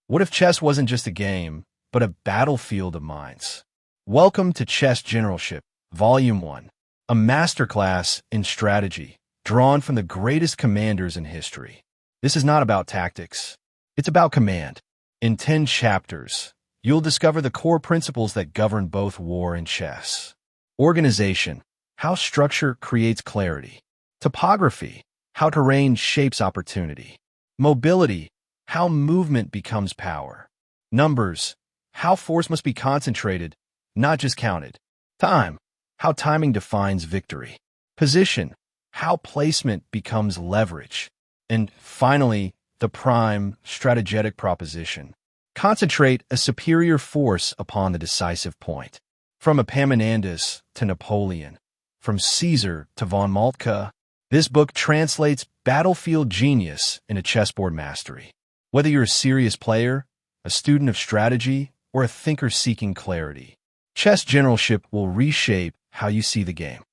What if chess wasn't just a game, but a battlefield of minds? Welcome to Chess Generalship, Volume 1, a masterclass in strategy drawn from the greatest commanders in history. This is not about tactics. It's about command. In 10 chapters, you'll discover the core principles that govern both war and chess. Organization, how structure creates clarity. Topography, how terrain shapes opportunity. Mobility, how movement becomes power. Numbers, how force must be concentrated, not just counted. Time, how timing defines victory. Position, how placement becomes leverage. And finally, the prime strategetic proposition. Concentrate a superior force upon the decisive point. From Epaminondas to Napoleon, from Caesar to von Moltke, this book translates battlefield genius into chessboard mastery. Whether you're a serious player, a student of strategy, or a thinker seeking clarity, Chess Generalship will reshape how you see the game.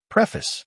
Preface.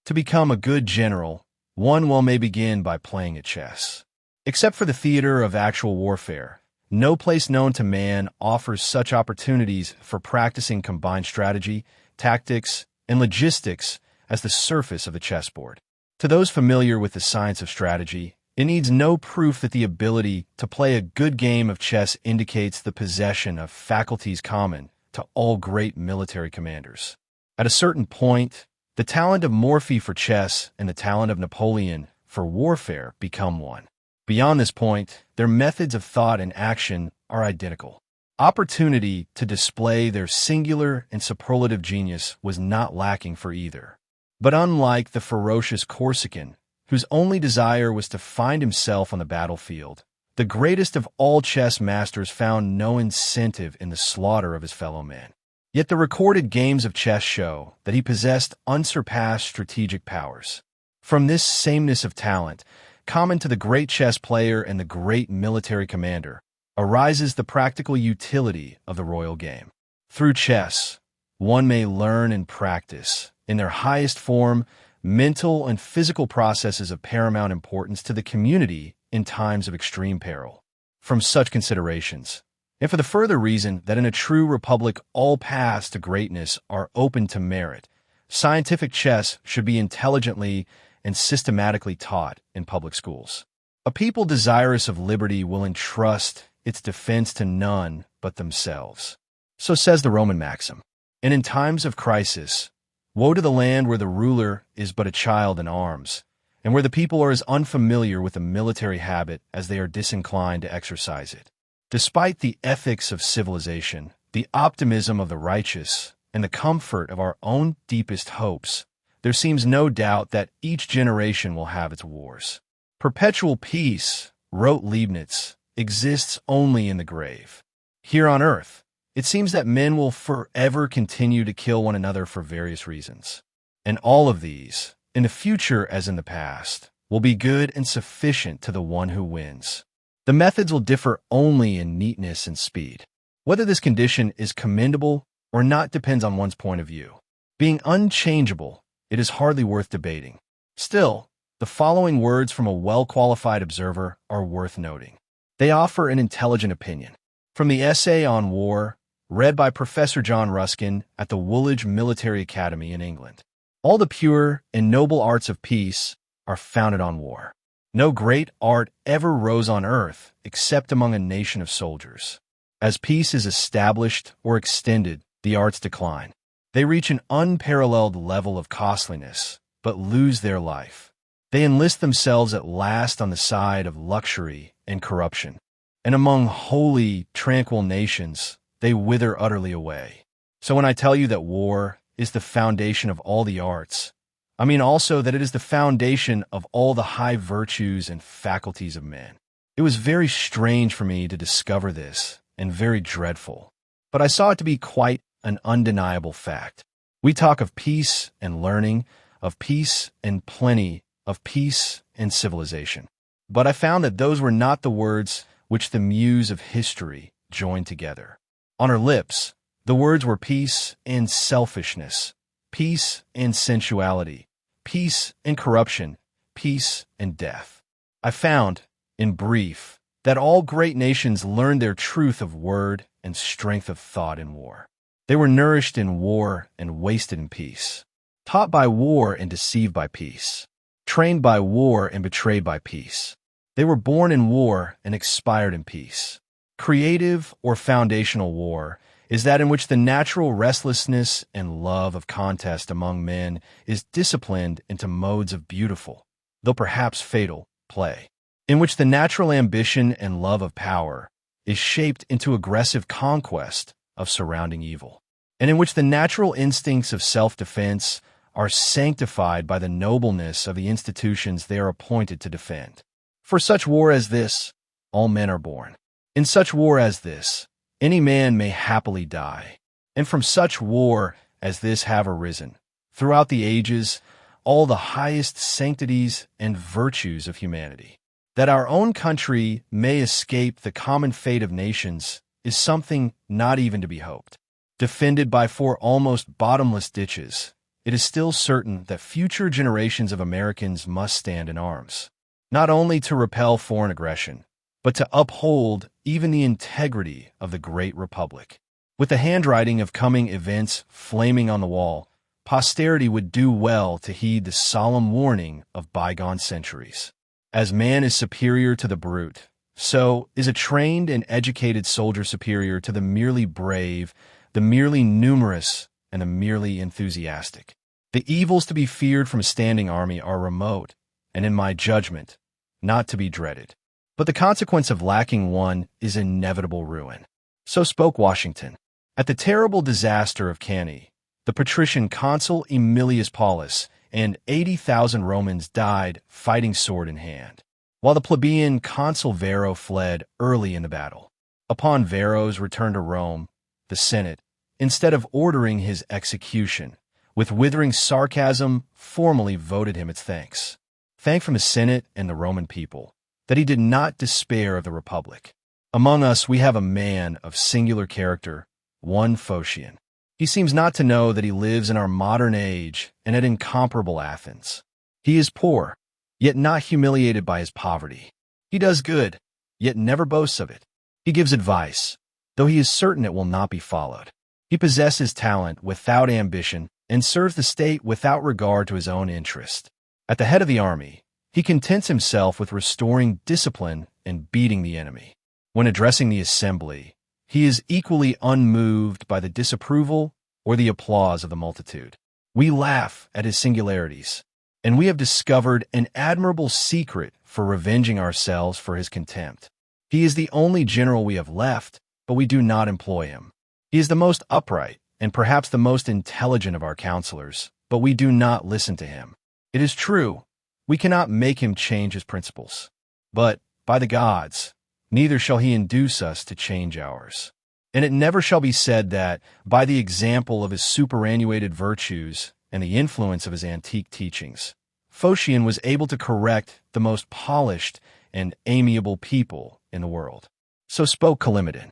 To become a good general, one may begin by playing at chess. Except for the theater of actual warfare, no place known to man offers such opportunities for practicing combined strategy, tactics, and logistics as the surface of the chessboard. To those familiar with the science of strategy, it needs no proof that the ability to play a good game of chess indicates the possession of faculties common to all great military commanders. At a certain point, the talent of Morphy for chess and the talent of Napoleon for warfare become one. Beyond this point, their methods of thought and action are identical. Opportunity to display their singular and superlative genius was not lacking for either. But unlike the ferocious Corsican, whose only desire was to find himself on the battlefield, the greatest of all chess masters found no incentive in the slaughter of his fellow men. Yet the recorded games of chess show that he possessed unsurpassed strategic powers. From this sameness of talent, common to the great chess player and the great military commander, arises the practical utility of the royal game. Through chess, one may learn and practice, in their highest form, mental and physical processes of paramount importance to the community in times of extreme peril. From such considerations, and for the further reason that in a true republic all paths to greatness are open to merit, scientific chess should be intelligently and systematically taught in public schools. A people desirous of liberty will entrust its defense to none but themselves. So says the Roman maxim. And in times of crisis, woe to the land where the ruler is but a child in arms, and where the people are as unfamiliar with the military habit as they are disinclined to exercise it. Despite the ethics of civilization, the optimism of the righteous, and the comfort of our own deepest hopes, there seems no doubt that each generation will have its wars. Perpetual peace, wrote Leibniz, exists only in the grave. Here on earth, it seems that men will forever continue to kill one another for various reasons. And all of these, in the future as in the past, will be good and sufficient to the one who wins. The methods will differ only in neatness and speed. Whether this condition is commendable or not depends on one's point of view. Being unchangeable, it is hardly worth debating. Still, the following words from a well-qualified observer are worth noting. They offer an intelligent opinion. From the essay on war, read by Professor John Ruskin at the Woolwich Military Academy in England. All the pure and noble arts of peace are founded on war. No great art ever rose on earth except among a nation of soldiers. As peace is established or extended, the arts decline. They reach an unparalleled level of costliness, but lose their life. They enlist themselves at last on the side of luxury and corruption. And among holy, tranquil nations, they wither utterly away. So when I tell you that war is the foundation of all the arts, I mean also that it is the foundation of all the high virtues and faculties of men. It was very strange for me to discover this, and very dreadful. But I saw it to be quite an undeniable fact. We talk of peace and learning, of peace and plenty, of peace and civilization. But I found that those were not the words which the muse of history joined together. On her lips, the words were peace and selfishness, peace and sensuality, peace and corruption, peace and death. I found, in brief, that all great nations learned their truth of word and strength of thought in war. They were nourished in war and wasted in peace, taught by war and deceived by peace, trained by war and betrayed by peace. They were born in war and expired in peace. Creative or foundational war is that in which the natural restlessness and love of contest among men is disciplined into modes of beautiful, though perhaps fatal, play, in which the natural ambition and love of power is shaped into aggressive conquest of surrounding evil, and in which the natural instincts of self-defense are sanctified by the nobleness of the institutions they are appointed to defend. For such war as this, all men are born. In such war as this, any man may happily die. And from such war as this have arisen, throughout the ages, all the highest sanctities and virtues of humanity. That our own country may escape the common fate of nations is something not even to be hoped. Defended by 4 almost bottomless ditches, it is still certain that future generations of Americans must stand in arms, not only to repel foreign aggression, but to uphold even the integrity of the great republic. With the handwriting of coming events flaming on the wall, posterity would do well to heed the solemn warning of bygone centuries. As man is superior to the brute, so is a trained and educated soldier superior to the merely brave, the merely numerous, and the merely enthusiastic. The evils to be feared from a standing army are remote, and in my judgment, not to be dreaded. But the consequence of lacking one is inevitable ruin. So spoke Washington. At the terrible disaster of Cannae, the patrician consul Aemilius Paulus and 80,000 Romans died fighting sword in hand, while the plebeian consul Varro fled early in the battle. Upon Varro's return to Rome, the Senate, instead of ordering his execution, with withering sarcasm formally voted him its thanks. Thank from the Senate and the Roman people that he did not despair of the Republic. Among us we have a man of singular character, one Phocion. He seems not to know that he lives in our modern age and at incomparable Athens. He is poor, yet not humiliated by his poverty. He does good, yet never boasts of it. He gives advice, though he is certain it will not be followed. He possesses talent without ambition and serves the state without regard to his own interest. At the head of the army, he contents himself with restoring discipline and beating the enemy. When addressing the assembly, he is equally unmoved by the disapproval or the applause of the multitude. We laugh at his singularities, and we have discovered an admirable secret for revenging ourselves for his contempt. He is the only general we have left, but we do not employ him. He is the most upright and perhaps the most intelligent of our counselors, but we do not listen to him. It is true, we cannot make him change his principles, but, by the gods, neither shall he induce us to change ours. And it never shall be said that, by the example of his superannuated virtues and the influence of his antique teachings, Phocion was able to correct the most polished and amiable people in the world. So spoke Callimedon.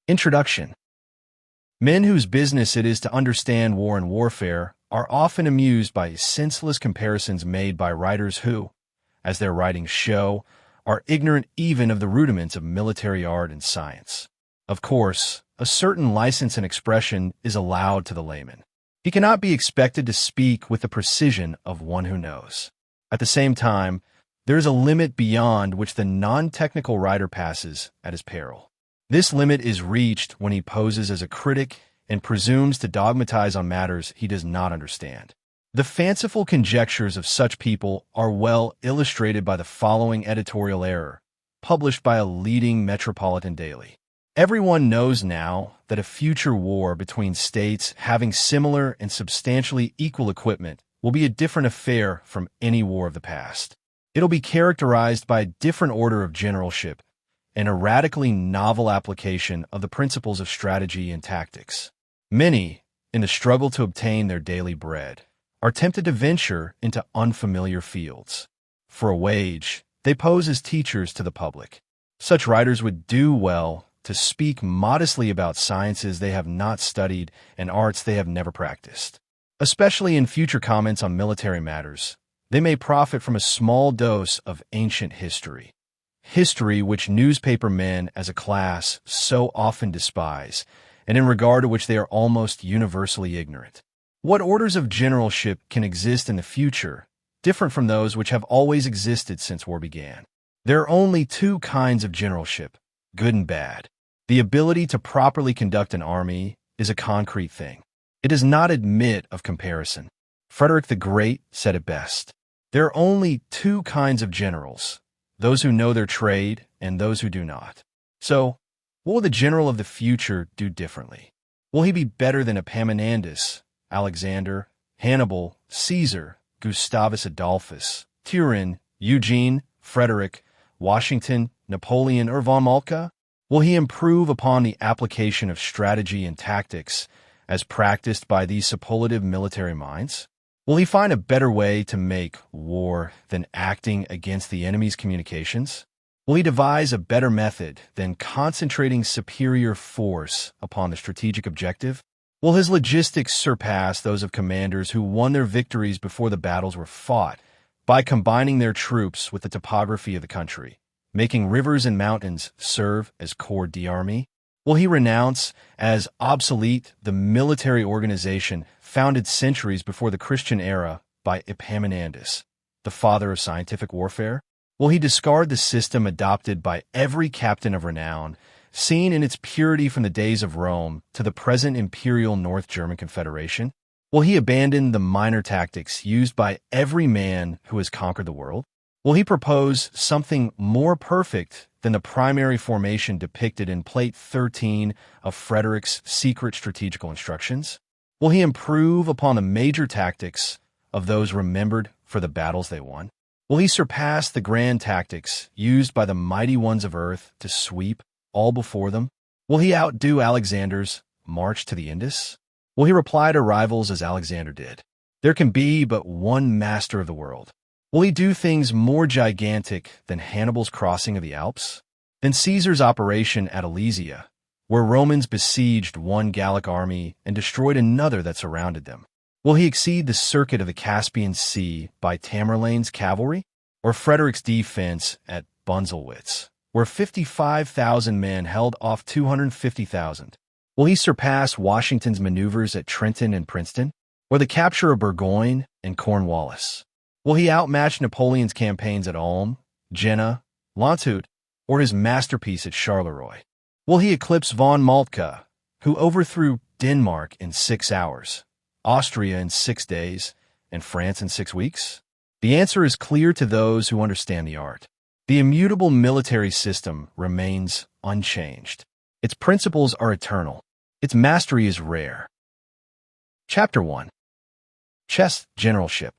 Introduction. Men whose business it is to understand war and warfare are often amused by senseless comparisons made by writers who, as their writings show, are ignorant even of the rudiments of military art and science. Of course, a certain license and expression is allowed to the layman. He cannot be expected to speak with the precision of one who knows. At the same time, there is a limit beyond which the non-technical writer passes at his peril. This limit is reached when he poses as a critic and presumes to dogmatize on matters he does not understand. The fanciful conjectures of such people are well illustrated by the following editorial error, published by a leading metropolitan daily. Everyone knows now that a future war between states having similar and substantially equal equipment will be a different affair from any war of the past. It'll be characterized by a different order of generalship and a radically novel application of the principles of strategy and tactics. Many, in the struggle to obtain their daily bread, are tempted to venture into unfamiliar fields. For a wage, they pose as teachers to the public. Such writers would do well to speak modestly about sciences they have not studied and arts they have never practiced. Especially in future comments on military matters, they may profit from a small dose of ancient history. history which newspaper men as a class so often despise, and in regard to which they are almost universally ignorant. What orders of generalship can exist in the future, different from those which have always existed since war began? There are only two kinds of generalship, good and bad. The ability to properly conduct an army is a concrete thing. It does not admit of comparison. Frederick the Great said it best. There are only two kinds of generals, those who know their trade and those who do not. So, what will the general of the future do differently? Will he be better than Epaminondas, Alexander, Hannibal, Caesar, Gustavus Adolphus, Turenne, Eugene, Frederick, Washington, Napoleon, or von Moltke? Will he improve upon the application of strategy and tactics as practiced by these superlative military minds? Will he find a better way to make war than acting against the enemy's communications? Will he devise a better method than concentrating superior force upon the strategic objective? Will his logistics surpass those of commanders who won their victories before the battles were fought by combining their troops with the topography of the country, making rivers and mountains serve as corps d'armée? Will he renounce as obsolete the military organization founded centuries before the Christian era by Epaminondas, the father of scientific warfare? Will he discard the system adopted by every captain of renown, seen in its purity from the days of Rome to the present imperial North German Confederation? Will he abandon the minor tactics used by every man who has conquered the world? Will he propose something more perfect than the primary formation depicted in Plate 13 of Frederick's secret strategical instructions? Will he improve upon the major tactics of those remembered for the battles they won? Will he surpass the grand tactics used by the mighty ones of earth to sweep all before them? Will he outdo Alexander's march to the Indus? Will he reply to rivals as Alexander did? There can be but one master of the world. Will he do things more gigantic than Hannibal's crossing of the Alps? Than Caesar's operation at Alesia, where Romans besieged one Gallic army and destroyed another that surrounded them? Will he exceed the circuit of the Caspian Sea by Tamerlane's cavalry? Or Frederick's defense at Bunzelwitz, where 55,000 men held off 250,000? Will he surpass Washington's maneuvers at Trenton and Princeton? Or the capture of Burgoyne and Cornwallis? Will he outmatch Napoleon's campaigns at Ulm, Jena, Landshut, or his masterpiece at Charleroi? Will he eclipse von Moltke, who overthrew Denmark in 6 hours, Austria in 6 days, and France in 6 weeks? The answer is clear to those who understand the art. The immutable military system remains unchanged. Its principles are eternal. Its mastery is rare. Chapter 1. Chess Generalship.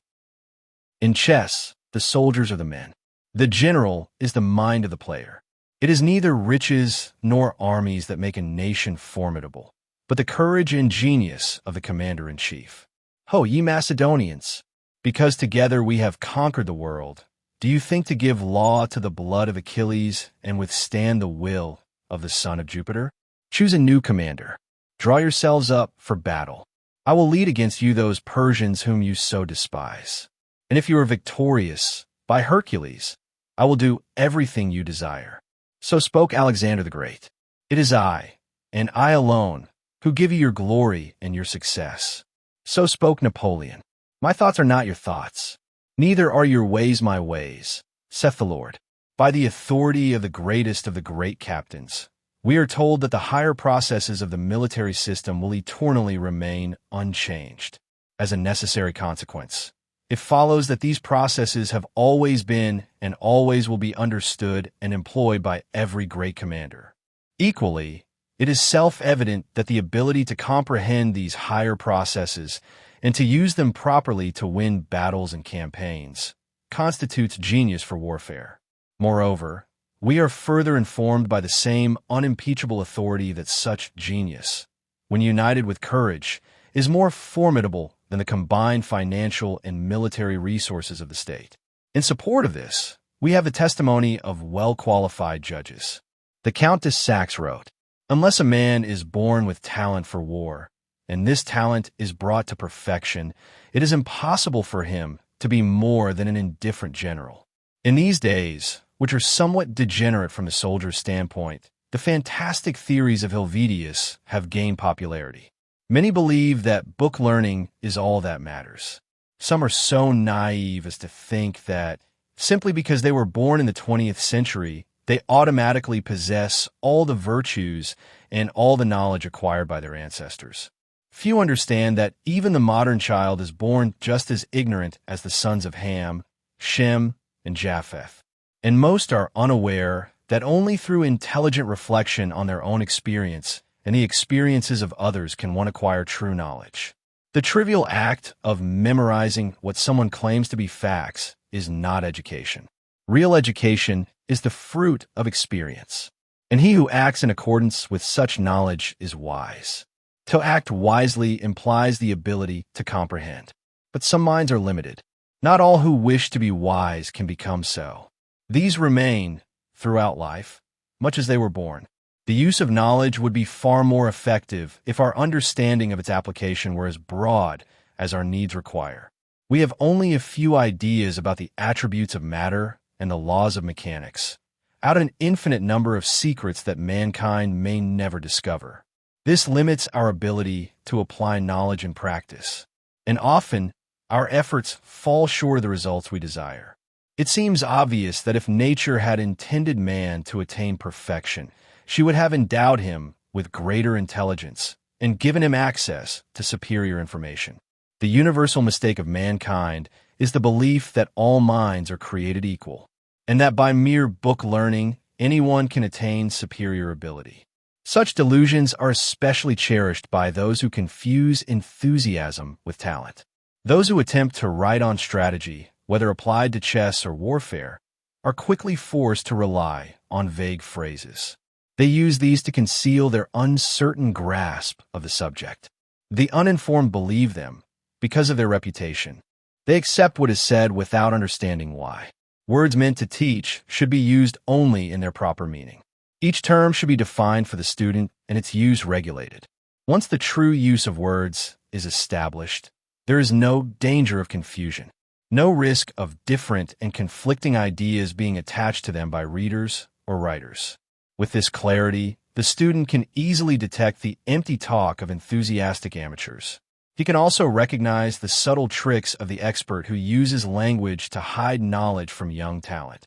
In chess, the soldiers are the men. The general is the mind of the player. It is neither riches nor armies that make a nation formidable, but the courage and genius of the commander-in-chief. Ho, ye Macedonians! Because together we have conquered the world, do you think to give law to the blood of Achilles and withstand the will of the son of Jupiter? Choose a new commander. Draw yourselves up for battle. I will lead against you those Persians whom you so despise. And if you are victorious, by Hercules, I will do everything you desire. So spoke Alexander the Great. It is I, and I alone, who give you your glory and your success. So spoke Napoleon. My thoughts are not your thoughts, neither are your ways my ways, saith the Lord. By the authority of the greatest of the great captains, we are told that the higher processes of the military system will eternally remain unchanged. As a necessary consequence, it follows that these processes have always been and always will be understood and employed by every great commander. Equally, it is self-evident that the ability to comprehend these higher processes and to use them properly to win battles and campaigns constitutes genius for warfare. Moreover, we are further informed by the same unimpeachable authority that such genius, when united with courage, is more formidable than the combined financial and military resources of the state. In support of this, we have the testimony of well-qualified judges. The Count de Saxe wrote, "Unless a man is born with talent for war, and this talent is brought to perfection, it is impossible for him to be more than an indifferent general." In these days, which are somewhat degenerate from the soldier's standpoint, the fantastic theories of Helvetius have gained popularity. Many believe that book learning is all that matters. Some are so naive as to think that simply because they were born in the 20th century, they automatically possess all the virtues and all the knowledge acquired by their ancestors. Few understand that even the modern child is born just as ignorant as the sons of Ham, Shem, and Japheth. And most are unaware that only through intelligent reflection on their own experience and the experiences of others can one acquire true knowledge. The trivial act of memorizing what someone claims to be facts is not education. Real education is the fruit of experience, and he who acts in accordance with such knowledge is wise. To act wisely implies the ability to comprehend, but some minds are limited. Not all who wish to be wise can become so. These remain throughout life, much as they were born. The use of knowledge would be far more effective if our understanding of its application were as broad as our needs require. We have only a few ideas about the attributes of matter and the laws of mechanics, out of an infinite number of secrets that mankind may never discover. This limits our ability to apply knowledge in practice, and often our efforts fall short of the results we desire. It seems obvious that if nature had intended man to attain perfection, she would have endowed him with greater intelligence and given him access to superior information. The universal mistake of mankind is the belief that all minds are created equal, and that by mere book learning, anyone can attain superior ability. Such delusions are especially cherished by those who confuse enthusiasm with talent. Those who attempt to write on strategy, whether applied to chess or warfare, are quickly forced to rely on vague phrases. They use these to conceal their uncertain grasp of the subject. The uninformed believe them because of their reputation. They accept what is said without understanding why. Words meant to teach should be used only in their proper meaning. Each term should be defined for the student and its use regulated. Once the true use of words is established, there is no danger of confusion, no risk of different and conflicting ideas being attached to them by readers or writers. With this clarity, the student can easily detect the empty talk of enthusiastic amateurs. He can also recognize the subtle tricks of the expert who uses language to hide knowledge from young talent.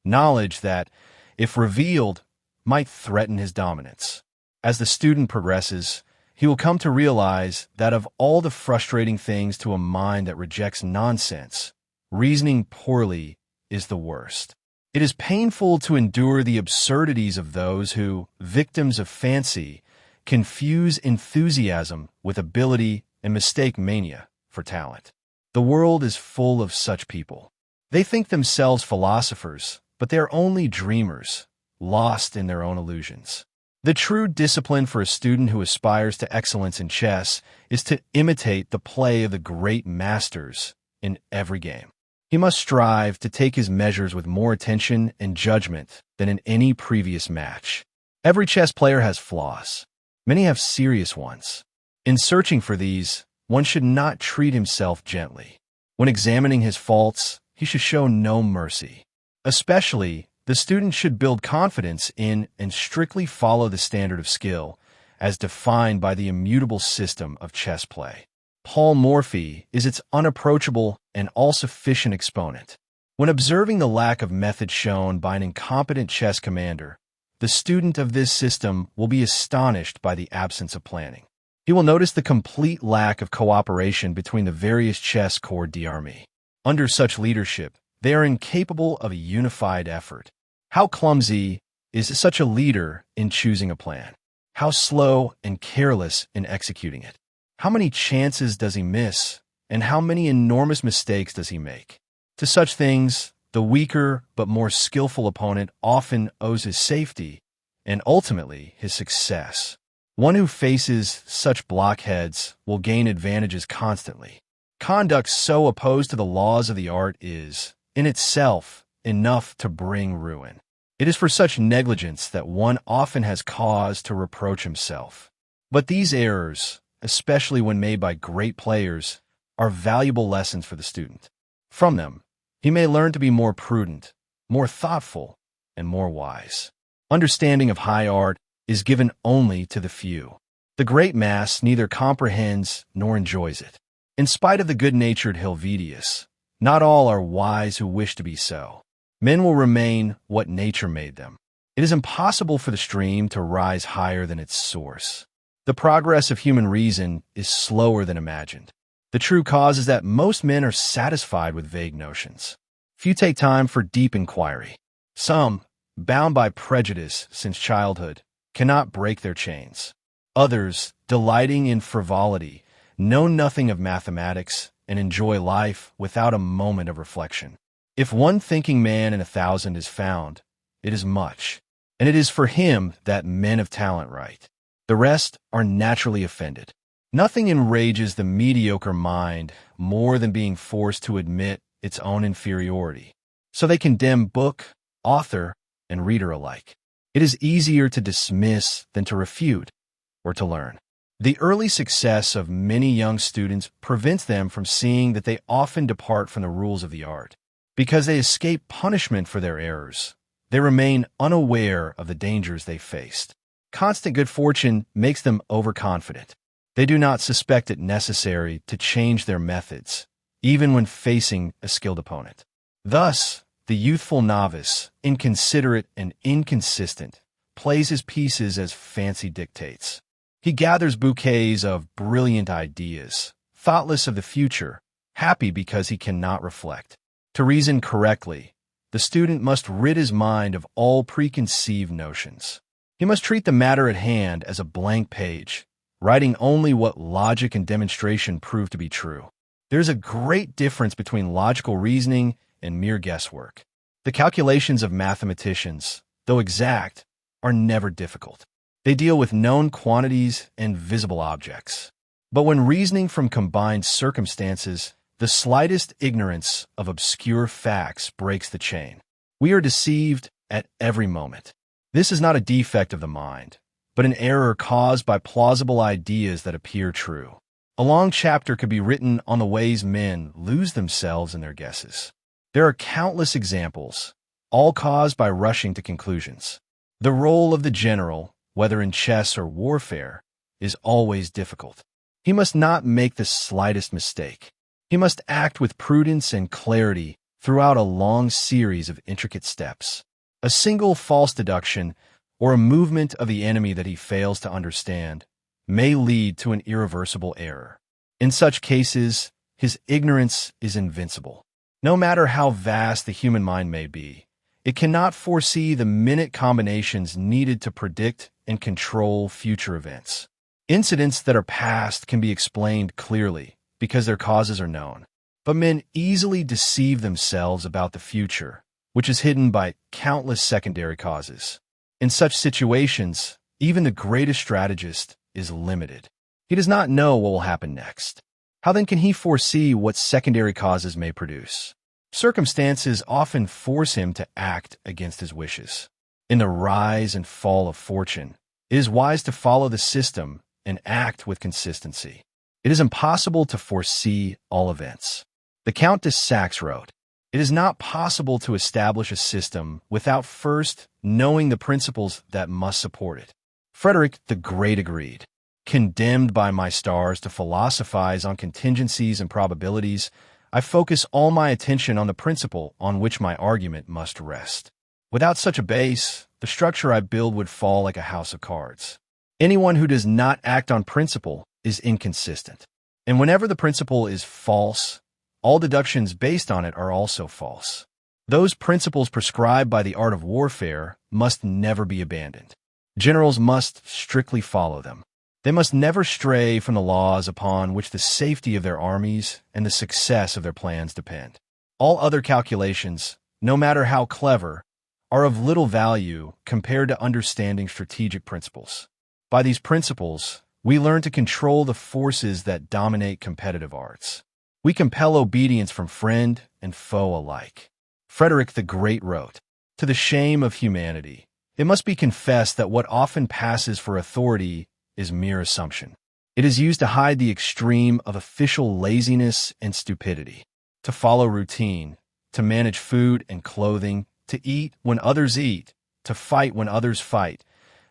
Knowledge that, if revealed, might threaten his dominance. As the student progresses, he will come to realize that of all the frustrating things to a mind that rejects nonsense, reasoning poorly is the worst. It is painful to endure the absurdities of those who, victims of fancy, confuse enthusiasm with ability and mistake mania for talent. The world is full of such people. They think themselves philosophers, but they are only dreamers, lost in their own illusions. The true discipline for a student who aspires to excellence in chess is to imitate the play of the great masters in every game. He must strive to take his measures with more attention and judgment than in any previous match. Every chess player has flaws. Many have serious ones. In searching for these, one should not treat himself gently. When examining his faults, he should show no mercy. Especially, the student should build confidence in and strictly follow the standard of skill as defined by the immutable system of chess play. Paul Morphy is its unapproachable and all-sufficient exponent. When observing the lack of method shown by an incompetent chess commander, the student of this system will be astonished by the absence of planning. He will notice the complete lack of cooperation between the various chess corps d'armée. Under such leadership, they are incapable of a unified effort. How clumsy is such a leader in choosing a plan? How slow and careless in executing it? How many chances does he miss, and how many enormous mistakes does he make? To such things, the weaker but more skillful opponent often owes his safety and ultimately his success. One who faces such blockheads will gain advantages constantly. Conduct so opposed to the laws of the art is, in itself, enough to bring ruin. It is for such negligence that one often has cause to reproach himself. But these errors, especially when made by great players, are valuable lessons for the student. From them, he may learn to be more prudent, more thoughtful, and more wise. Understanding of high art is given only to the few. The great mass neither comprehends nor enjoys it. In spite of the good-natured Helvetius, not all are wise who wish to be so. Men will remain what nature made them. It is impossible for the stream to rise higher than its source. The progress of human reason is slower than imagined. The true cause is that most men are satisfied with vague notions. Few take time for deep inquiry. Some, bound by prejudice since childhood, cannot break their chains. Others, delighting in frivolity, know nothing of mathematics and enjoy life without a moment of reflection. If one thinking man in 1,000 is found, it is much, and it is for him that men of talent write. The rest are naturally offended. Nothing enrages the mediocre mind more than being forced to admit its own inferiority. So they condemn book, author, and reader alike. It is easier to dismiss than to refute or to learn. The early success of many young students prevents them from seeing that they often depart from the rules of the art. Because they escape punishment for their errors, they remain unaware of the dangers they faced. Constant good fortune makes them overconfident. They do not suspect it necessary to change their methods, even when facing a skilled opponent. Thus, the youthful novice, inconsiderate and inconsistent, plays his pieces as fancy dictates. He gathers bouquets of brilliant ideas, thoughtless of the future, happy because he cannot reflect. To reason correctly, the student must rid his mind of all preconceived notions. He must treat the matter at hand as a blank page, writing only what logic and demonstration prove to be true. There is a great difference between logical reasoning and mere guesswork. The calculations of mathematicians, though exact, are never difficult. They deal with known quantities and visible objects. But when reasoning from combined circumstances, the slightest ignorance of obscure facts breaks the chain. We are deceived at every moment. This is not a defect of the mind, but an error caused by plausible ideas that appear true. A long chapter could be written on the ways men lose themselves in their guesses. There are countless examples, all caused by rushing to conclusions. The role of the general, whether in chess or warfare, is always difficult. He must not make the slightest mistake. He must act with prudence and clarity throughout a long series of intricate steps. A single false deduction or a movement of the enemy that he fails to understand may lead to an irreversible error. In such cases, his ignorance is invincible. No matter how vast the human mind may be, it cannot foresee the minute combinations needed to predict and control future events. Incidents that are past can be explained clearly because their causes are known. But men easily deceive themselves about the future, which is hidden by countless secondary causes. In such situations, even the greatest strategist is limited. He does not know what will happen next. How then can he foresee what secondary causes may produce? Circumstances often force him to act against his wishes. In the rise and fall of fortune, it is wise to follow the system and act with consistency. It is impossible to foresee all events. The Count de Saxe wrote, "It is not possible to establish a system without first knowing the principles that must support it." Frederick the Great agreed. Condemned by my stars to philosophize on contingencies and probabilities, I focus all my attention on the principle on which my argument must rest. Without such a base, the structure I build would fall like a house of cards. Anyone who does not act on principle is inconsistent. And whenever the principle is false, all deductions based on it are also false. Those principles prescribed by the art of warfare must never be abandoned. Generals must strictly follow them. They must never stray from the laws upon which the safety of their armies and the success of their plans depend. All other calculations, no matter how clever, are of little value compared to understanding strategic principles. By these principles, we learn to control the forces that dominate competitive arts. We compel obedience from friend and foe alike. Frederick the Great wrote, "To the shame of humanity, it must be confessed that what often passes for authority is mere assumption. It is used to hide the extreme of official laziness and stupidity. To follow routine, to manage food and clothing, to eat when others eat, to fight when others fight.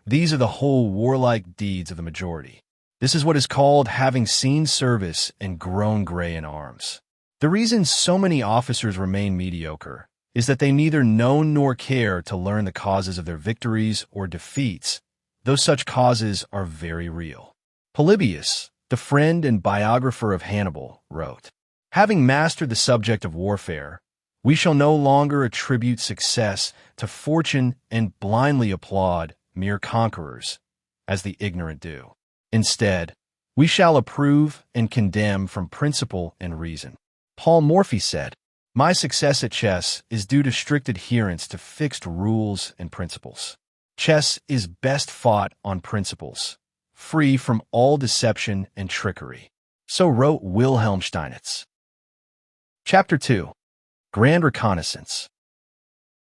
These are the whole warlike deeds of the majority. This is what is called having seen service and grown gray in arms. The reason so many officers remain mediocre is that they neither know nor care to learn the causes of their victories or defeats, though such causes are very real. Polybius, the friend and biographer of Hannibal, wrote, "Having mastered the subject of warfare, we shall no longer attribute success to fortune and blindly applaud mere conquerors, as the ignorant do. Instead, we shall approve and condemn from principle and reason." Paul Morphy said, "My success at chess is due to strict adherence to fixed rules and principles. Chess is best fought on principles, free from all deception and trickery." So wrote Wilhelm Steinitz. Chapter 2. Grand Reconnaissance.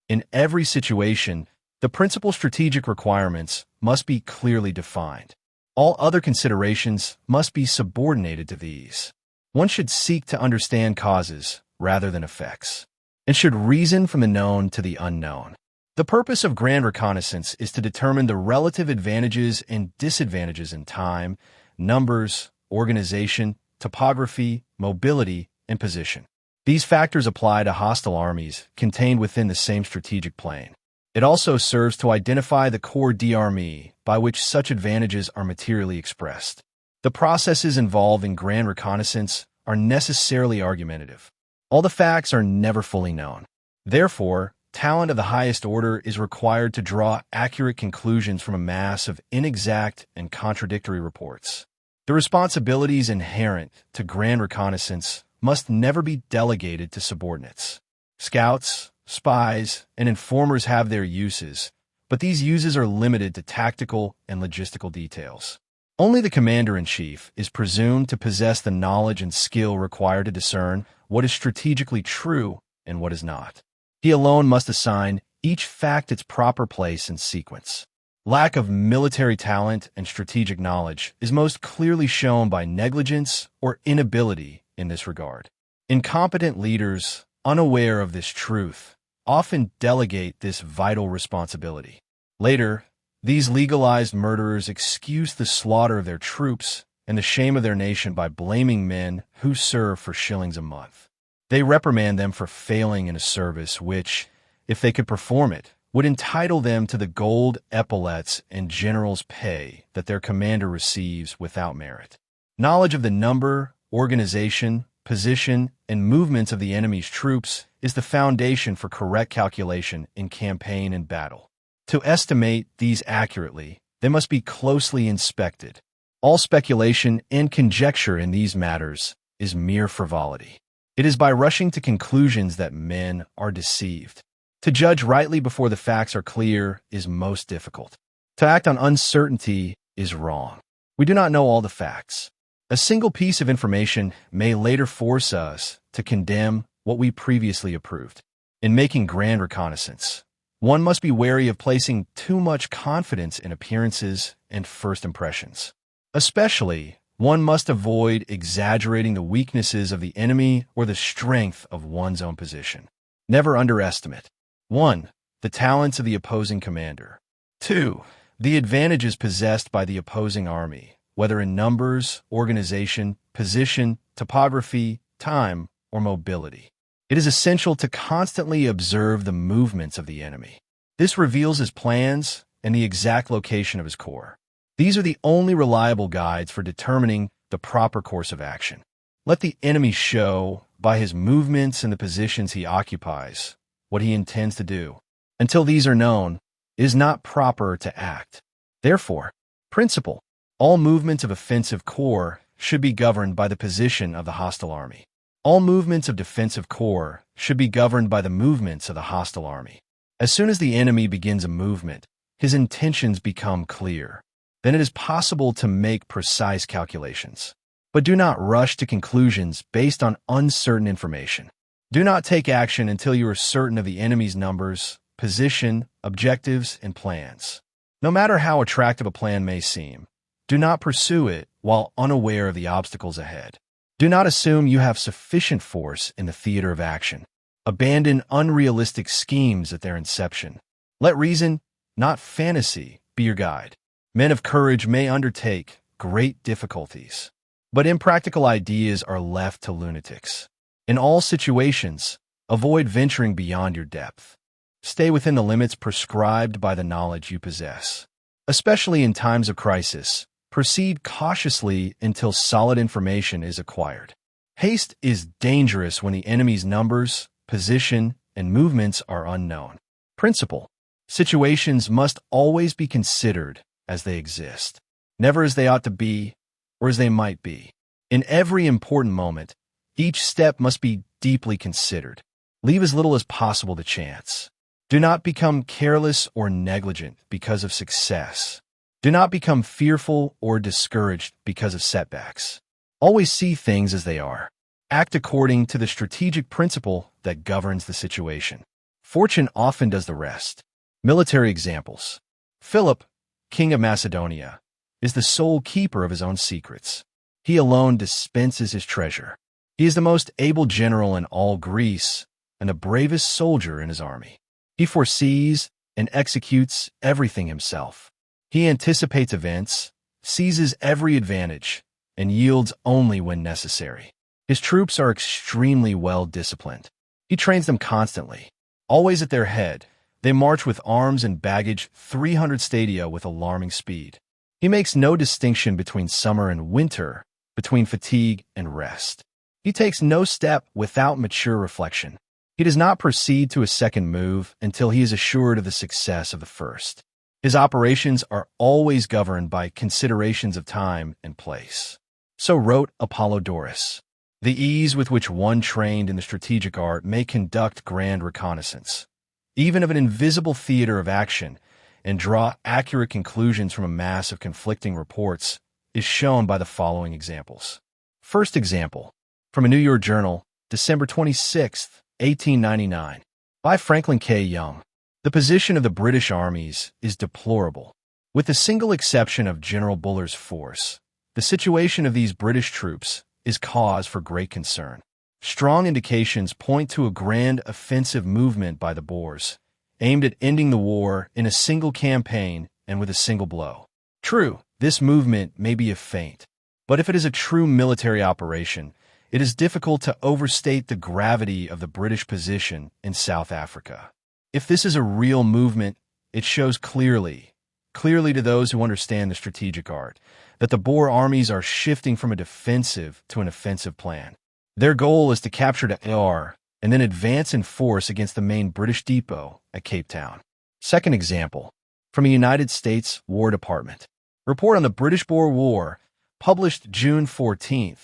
In every situation, the principal strategic requirements must be clearly defined. All other considerations must be subordinated to these. One should seek to understand causes rather than effects, and should reason from the known to the unknown. The purpose of grand reconnaissance is to determine the relative advantages and disadvantages in time, numbers, organization, topography, mobility, and position. These factors apply to hostile armies contained within the same strategic plane. It also serves to identify the corps d'armée by which such advantages are materially expressed. The processes involved in grand reconnaissance are necessarily argumentative. All the facts are never fully known. Therefore, talent of the highest order is required to draw accurate conclusions from a mass of inexact and contradictory reports. The responsibilities inherent to grand reconnaissance must never be delegated to subordinates. Scouts, spies, and informers have their uses, but these uses are limited to tactical and logistical details. Only the commander-in-chief is presumed to possess the knowledge and skill required to discern what is strategically true and what is not. He alone must assign each fact its proper place and sequence. Lack of military talent and strategic knowledge is most clearly shown by negligence or inability in this regard. Incompetent leaders, unaware of this truth, often delegate this vital responsibility. Later, these legalized murderers excuse the slaughter of their troops and the shame of their nation by blaming men who serve for shillings a month. They reprimand them for failing in a service which, if they could perform it, would entitle them to the gold epaulets and general's pay that their commander receives without merit. Knowledge of the number, organization, position, and movements of the enemy's troops is the foundation for correct calculation in campaign and battle. To estimate these accurately, they must be closely inspected. All speculation and conjecture in these matters is mere frivolity. It is by rushing to conclusions that men are deceived. To judge rightly before the facts are clear is most difficult. To act on uncertainty is wrong. We do not know all the facts. A single piece of information may later force us to condemn what we previously approved. In making grand reconnaissance, one must be wary of placing too much confidence in appearances and first impressions. Especially, one must avoid exaggerating the weaknesses of the enemy or the strength of one's own position. Never underestimate 1. The talents of the opposing commander. 2. The advantages possessed by the opposing army, whether in numbers, organization, position, topography, time, or mobility. It is essential to constantly observe the movements of the enemy. This reveals his plans and the exact location of his corps. These are the only reliable guides for determining the proper course of action. Let the enemy show, by his movements and the positions he occupies, what he intends to do. Until these are known, it is not proper to act. Therefore, principle: all movements of offensive corps should be governed by the position of the hostile army. All movements of defensive corps should be governed by the movements of the hostile army. As soon as the enemy begins a movement, his intentions become clear. Then it is possible to make precise calculations. But do not rush to conclusions based on uncertain information. Do not take action until you are certain of the enemy's numbers, position, objectives, and plans. No matter how attractive a plan may seem, do not pursue it while unaware of the obstacles ahead. Do not assume you have sufficient force in the theater of action. Abandon unrealistic schemes at their inception. Let reason, not fantasy, be your guide. Men of courage may undertake great difficulties, but impractical ideas are left to lunatics. In all situations, avoid venturing beyond your depth. Stay within the limits prescribed by the knowledge you possess. Especially in times of crisis, proceed cautiously until solid information is acquired. Haste is dangerous when the enemy's numbers, position, and movements are unknown. Principle: situations must always be considered as they exist, never as they ought to be or as they might be. In every important moment, each step must be deeply considered. Leave as little as possible to chance. Do not become careless or negligent because of success. Do not become fearful or discouraged because of setbacks. Always see things as they are. Act according to the strategic principle that governs the situation. Fortune often does the rest. Military examples. Philip, king of Macedonia, is the sole keeper of his own secrets. He alone dispenses his treasure. He is the most able general in all Greece and the bravest soldier in his army. He foresees and executes everything himself. He anticipates events, seizes every advantage, and yields only when necessary. His troops are extremely well disciplined. He trains them constantly. Always at their head, they march with arms and baggage 300 stadia with alarming speed. He makes no distinction between summer and winter, between fatigue and rest. He takes no step without mature reflection. He does not proceed to a second move until he is assured of the success of the first. His operations are always governed by considerations of time and place. So wrote Apollodorus. The ease with which one trained in the strategic art may conduct grand reconnaissance, even of an invisible theater of action, and draw accurate conclusions from a mass of conflicting reports, is shown by the following examples. First example, from a New York journal, December 26, 1899, by Franklin K. Young. The position of the British armies is deplorable. With the single exception of General Buller's force, the situation of these British troops is cause for great concern. Strong indications point to a grand offensive movement by the Boers, aimed at ending the war in a single campaign and with a single blow. True, this movement may be a feint, but if it is a true military operation, it is difficult to overstate the gravity of the British position in South Africa. If this is a real movement, it shows clearly to those who understand the strategic art, that the Boer armies are shifting from a defensive to an offensive plan. Their goal is to capture the AR and then advance in force against the main British depot at Cape Town. Second example, from a United States War Department. Report on the British-Boer War, published June 14,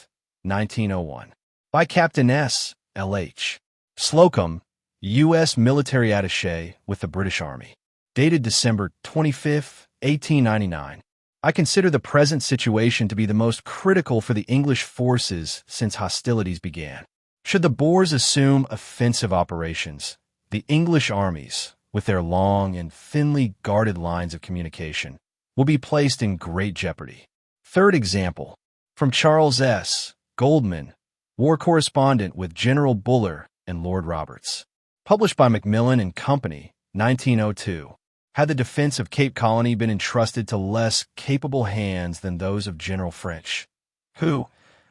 1901, by Captain S. L.H. Slocum, U.S. military attaché with the British Army. Dated December 25, 1899. I consider the present situation to be the most critical for the English forces since hostilities began. Should the Boers assume offensive operations, the English armies, with their long and thinly guarded lines of communication, will be placed in great jeopardy. Third example, from Charles S. Goldman, war correspondent with General Buller and Lord Roberts. Published by Macmillan and Company, 1902. Had the defense of Cape Colony been entrusted to less capable hands than those of General French, who,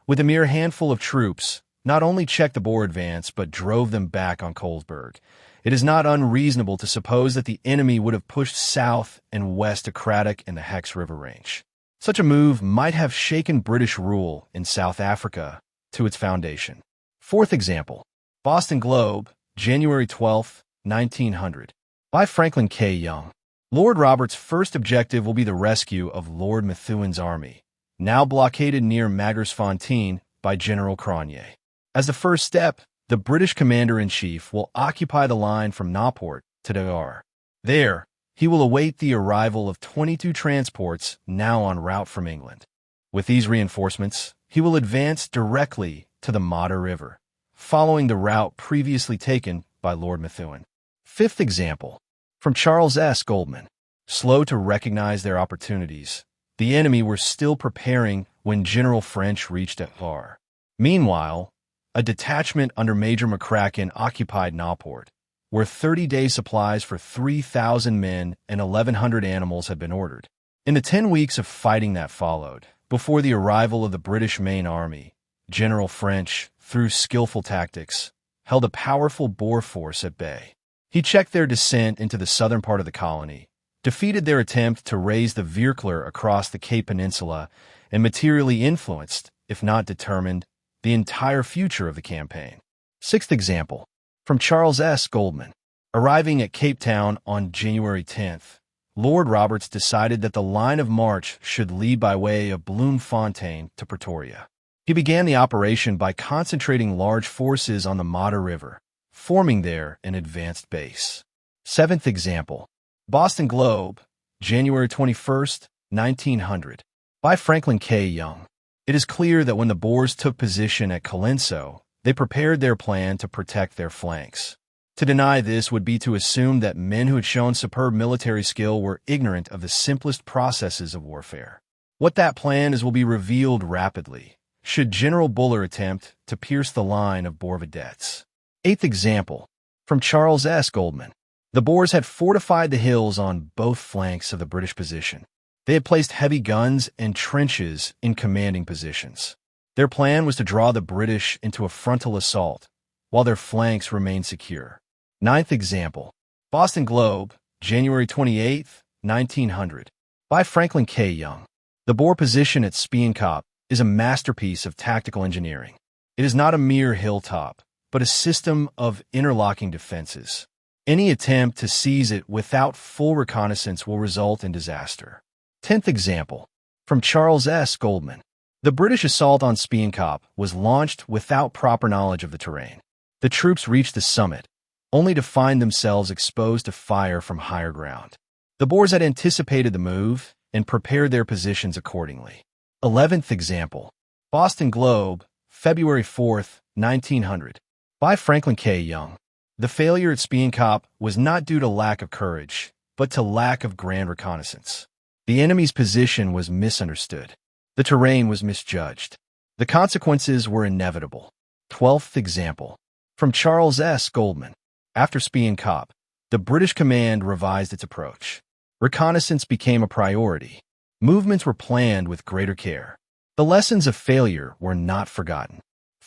with a mere handful of troops, not only checked the Boer advance but drove them back on Colesberg, it is not unreasonable to suppose that the enemy would have pushed south and west to Cradock and the Hex River Range. Such a move might have shaken British rule in South Africa to its foundation. Fourth example, Boston Globe, January 12, 1900. By Franklin K. Young. Lord Roberts' first objective will be the rescue of Lord Methuen's army, now blockaded near Magersfontein by General Cronje. As the first step, the British commander-in-chief will occupy the line from Nauport to Dar. There, he will await the arrival of 22 transports now en route from England. With these reinforcements, he will advance directly to the Modder River, following the route previously taken by Lord Methuen. Fifth example, from Charles S. Goldman. Slow to recognize their opportunities, the enemy were still preparing when General French reached Dar. Meanwhile, a detachment under Major McCracken occupied Nauport, where 30-day supplies for 3,000 men and 1,100 animals had been ordered. In the 10 weeks of fighting that followed, before the arrival of the British main army, General French, through skillful tactics, held a powerful Boer force at bay. He checked their descent into the southern part of the colony, defeated their attempt to raise the Virkler across the Cape Peninsula, and materially influenced, if not determined, the entire future of the campaign. Sixth example, from Charles S. Goldman. Arriving at Cape Town on January 10th, Lord Roberts decided that the line of march should lead by way of Bloemfontein to Pretoria. He began the operation by concentrating large forces on the Modder River, forming there an advanced base. Seventh example, Boston Globe, January 21st, 1900, by Franklin K. Young. It is clear that when the Boers took position at Colenso, they prepared their plan to protect their flanks. To deny this would be to assume that men who had shown superb military skill were ignorant of the simplest processes of warfare. What that plan is will be revealed rapidly, should General Buller attempt to pierce the line of Boer vedettes. Eighth example, from Charles S. Goldman. The Boers had fortified the hills on both flanks of the British position. They had placed heavy guns and trenches in commanding positions. Their plan was to draw the British into a frontal assault, while their flanks remained secure. Ninth example, Boston Globe, January 28, 1900, by Franklin K. Young. The Boer position at Speenkop is a masterpiece of tactical engineering. It is not a mere hilltop, but a system of interlocking defenses. Any attempt to seize it without full reconnaissance will result in disaster. Tenth example, from Charles S. Goldman. The British assault on Speenkop was launched without proper knowledge of the terrain. The troops reached the summit, only to find themselves exposed to fire from higher ground. The Boers had anticipated the move and prepared their positions accordingly. 11th example, Boston Globe, February 4th, 1900, by Franklin K. Young. The failure at Speenkop was not due to lack of courage, but to lack of grand reconnaissance. The enemy's position was misunderstood. The terrain was misjudged. The consequences were inevitable. 12th example, from Charles S. Goldman. After Speenkop, the British command revised its approach. Reconnaissance became a priority. Movements were planned with greater care. The lessons of failure were not forgotten.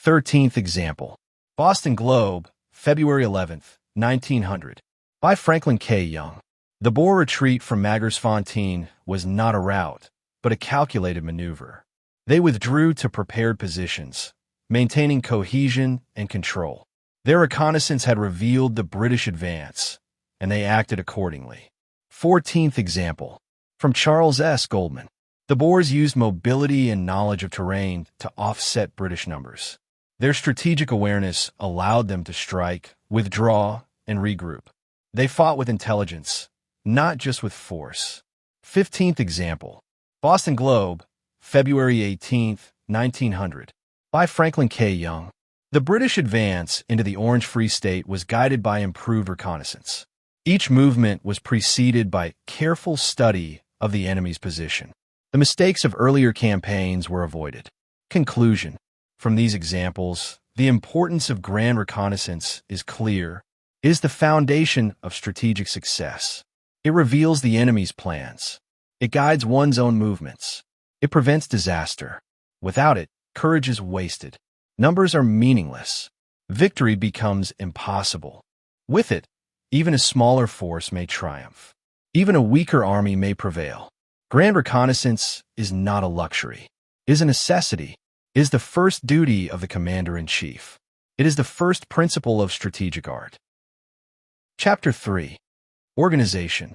13th example, Boston Globe, February 11th, 1900, by Franklin K. Young. The Boer retreat from Magersfontein was not a rout, but a calculated maneuver. They withdrew to prepared positions, maintaining cohesion and control. Their reconnaissance had revealed the British advance, and they acted accordingly. 14th example, from Charles S. Goldman. The Boers used mobility and knowledge of terrain to offset British numbers. Their strategic awareness allowed them to strike, withdraw, and regroup. They fought with intelligence, not just with force. 15th example, Boston Globe, February 18, 1900, by Franklin K. Young. The British advance into the Orange Free State was guided by improved reconnaissance. Each movement was preceded by careful study of the enemy's position. The mistakes of earlier campaigns were avoided. Conclusion. From these examples, the importance of grand reconnaissance is clear. It is the foundation of strategic success. It reveals the enemy's plans. It guides one's own movements. It prevents disaster. Without it, courage is wasted. Numbers are meaningless. Victory becomes impossible. With it, even a smaller force may triumph. Even a weaker army may prevail. Grand reconnaissance is not a luxury. It is a necessity. It is the first duty of the commander-in-chief. It is the first principle of strategic art. Chapter 3. Organization.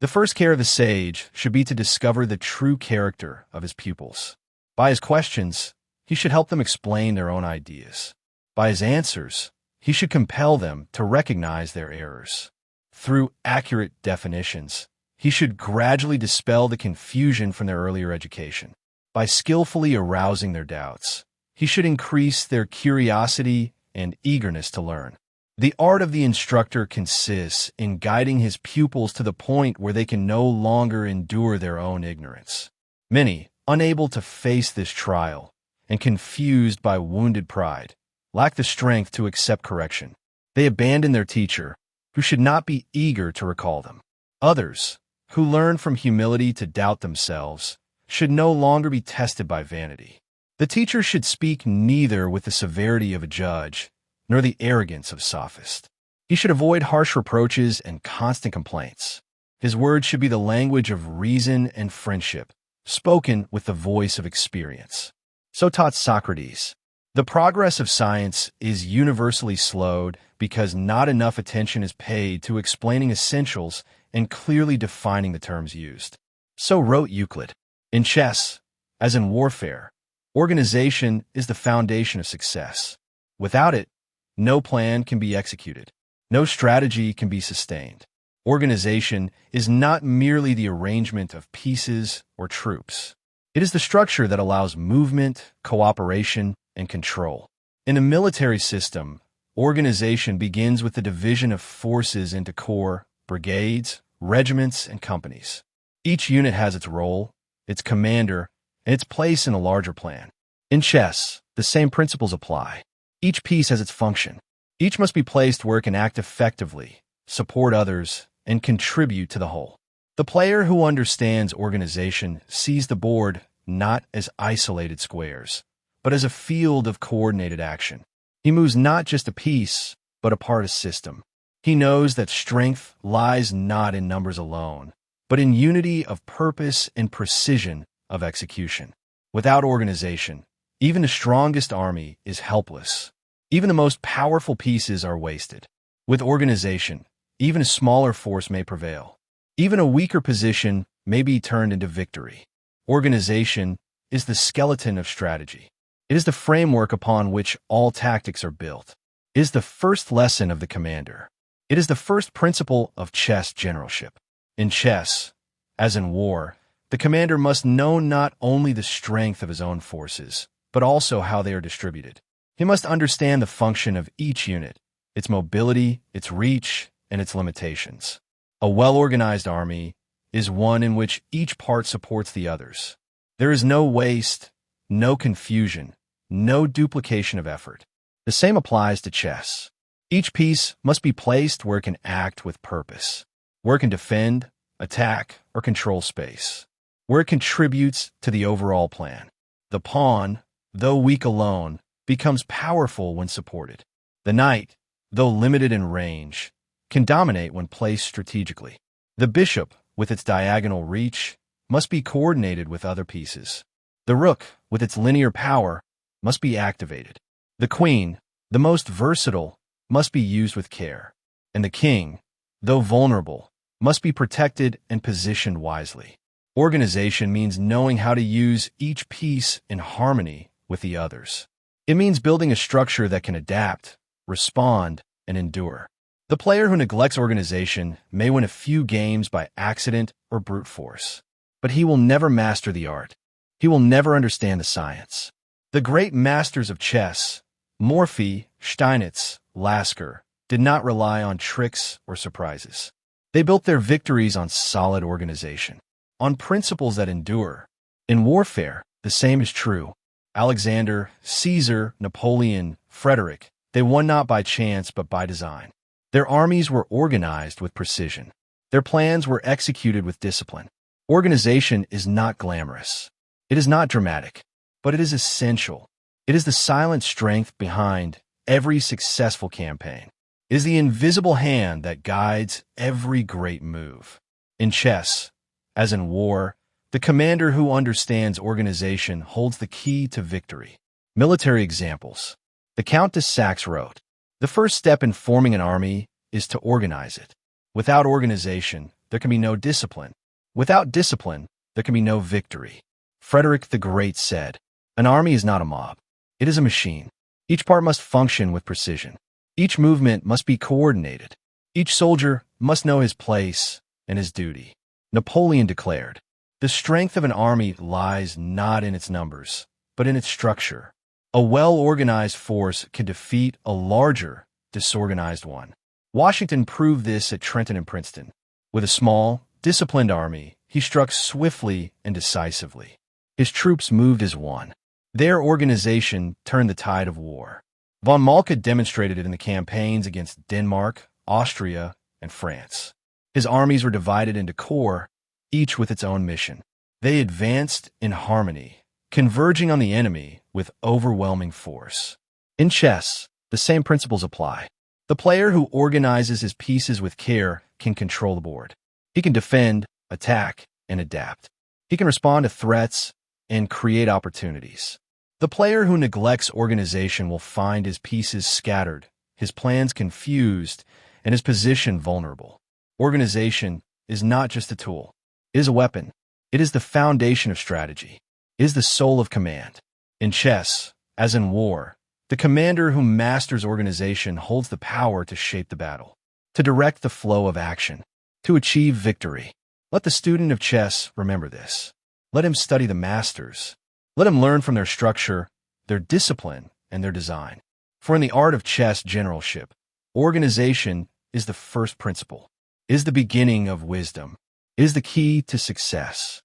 The first care of the sage should be to discover the true character of his pupils. By his questions, he should help them explain their own ideas. By his answers, he should compel them to recognize their errors. Through accurate definitions, he should gradually dispel the confusion from their earlier education. By skillfully arousing their doubts, he should increase their curiosity and eagerness to learn. The art of the instructor consists in guiding his pupils to the point where they can no longer endure their own ignorance. Many, unable to face this trial, and confused by wounded pride, lack the strength to accept correction. They abandon their teacher, who should not be eager to recall them. Others, who learn from humility to doubt themselves, should no longer be tested by vanity. The teacher should speak neither with the severity of a judge, nor the arrogance of a sophist. He should avoid harsh reproaches and constant complaints. His words should be the language of reason and friendship, spoken with the voice of experience. So taught Socrates. The progress of science is universally slowed because not enough attention is paid to explaining essentials and clearly defining the terms used. So wrote Euclid. In chess, as in warfare, organization is the foundation of success. Without it, no plan can be executed. No strategy can be sustained. Organization is not merely the arrangement of pieces or troops. It is the structure that allows movement, cooperation, and control. In a military system, organization begins with the division of forces into corps, brigades, regiments, and companies. Each unit has its role, its commander, and its place in a larger plan. In chess, the same principles apply. Each piece has its function. Each must be placed where it can act effectively, support others, and contribute to the whole. The player who understands organization sees the board not as isolated squares, but as a field of coordinated action. He moves not just a piece, but a part of a system. He knows that strength lies not in numbers alone, but in unity of purpose and precision of execution. Without organization, even the strongest army is helpless. Even the most powerful pieces are wasted. With organization, even a smaller force may prevail. Even a weaker position may be turned into victory. Organization is the skeleton of strategy. It is the framework upon which all tactics are built. It is the first lesson of the commander. It is the first principle of chess generalship. In chess, as in war, the commander must know not only the strength of his own forces, but also how they are distributed. He must understand the function of each unit, its mobility, its reach, and its limitations. A well-organized army is one in which each part supports the others. There is no waste, no confusion, no duplication of effort. The same applies to chess. Each piece must be placed where it can act with purpose, where it can defend, attack, or control space, where it contributes to the overall plan. The pawn, though weak alone, becomes powerful when supported. The knight, though limited in range, can dominate when placed strategically. The bishop, with its diagonal reach, must be coordinated with other pieces. The rook, with its linear power, must be activated. The queen, the most versatile, must be used with care. And the king, though vulnerable, must be protected and positioned wisely. Organization means knowing how to use each piece in harmony with the others. It means building a structure that can adapt, respond, and endure. The player who neglects organization may win a few games by accident or brute force, but he will never master the art. He will never understand the science. The great masters of chess, Morphy, Steinitz, Lasker, did not rely on tricks or surprises. They built their victories on solid organization, on principles that endure. In warfare, the same is true. Alexander, Caesar, Napoleon, Frederick, they won not by chance but by design. Their armies were organized with precision. Their plans were executed with discipline. Organization is not glamorous. It is not dramatic, but it is essential. It is the silent strength behind every successful campaign. It is the invisible hand that guides every great move. In chess, as in war, the commander who understands organization holds the key to victory. Military examples. The Count de Saxe wrote, "The first step in forming an army is to organize it. Without organization, there can be no discipline. Without discipline, there can be no victory." Frederick the Great said, "An army is not a mob. It is a machine. Each part must function with precision. Each movement must be coordinated. Each soldier must know his place and his duty." Napoleon declared, "The strength of an army lies not in its numbers, but in its structure. A well-organized force can defeat a larger, disorganized one." Washington proved this at Trenton and Princeton. With a small, disciplined army, he struck swiftly and decisively. His troops moved as one. Their organization turned the tide of war. Von Moltke demonstrated it in the campaigns against Denmark, Austria, and France. His armies were divided into corps, each with its own mission. They advanced in harmony, converging on the enemy with overwhelming force. In chess, the same principles apply. The player who organizes his pieces with care can control the board. He can defend, attack, and adapt. He can respond to threats and create opportunities. The player who neglects organization will find his pieces scattered, his plans confused, and his position vulnerable. Organization is not just a tool. It is a weapon. It is the foundation of strategy. It is the soul of command. In chess, as in war, the commander who masters organization holds the power to shape the battle, to direct the flow of action, to achieve victory. Let the student of chess remember this. Let him study the masters. Let him learn from their structure, their discipline, and their design. For in the art of chess generalship, organization is the first principle, is the beginning of wisdom, is the key to success.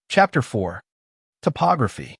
Chapter 4. Topography.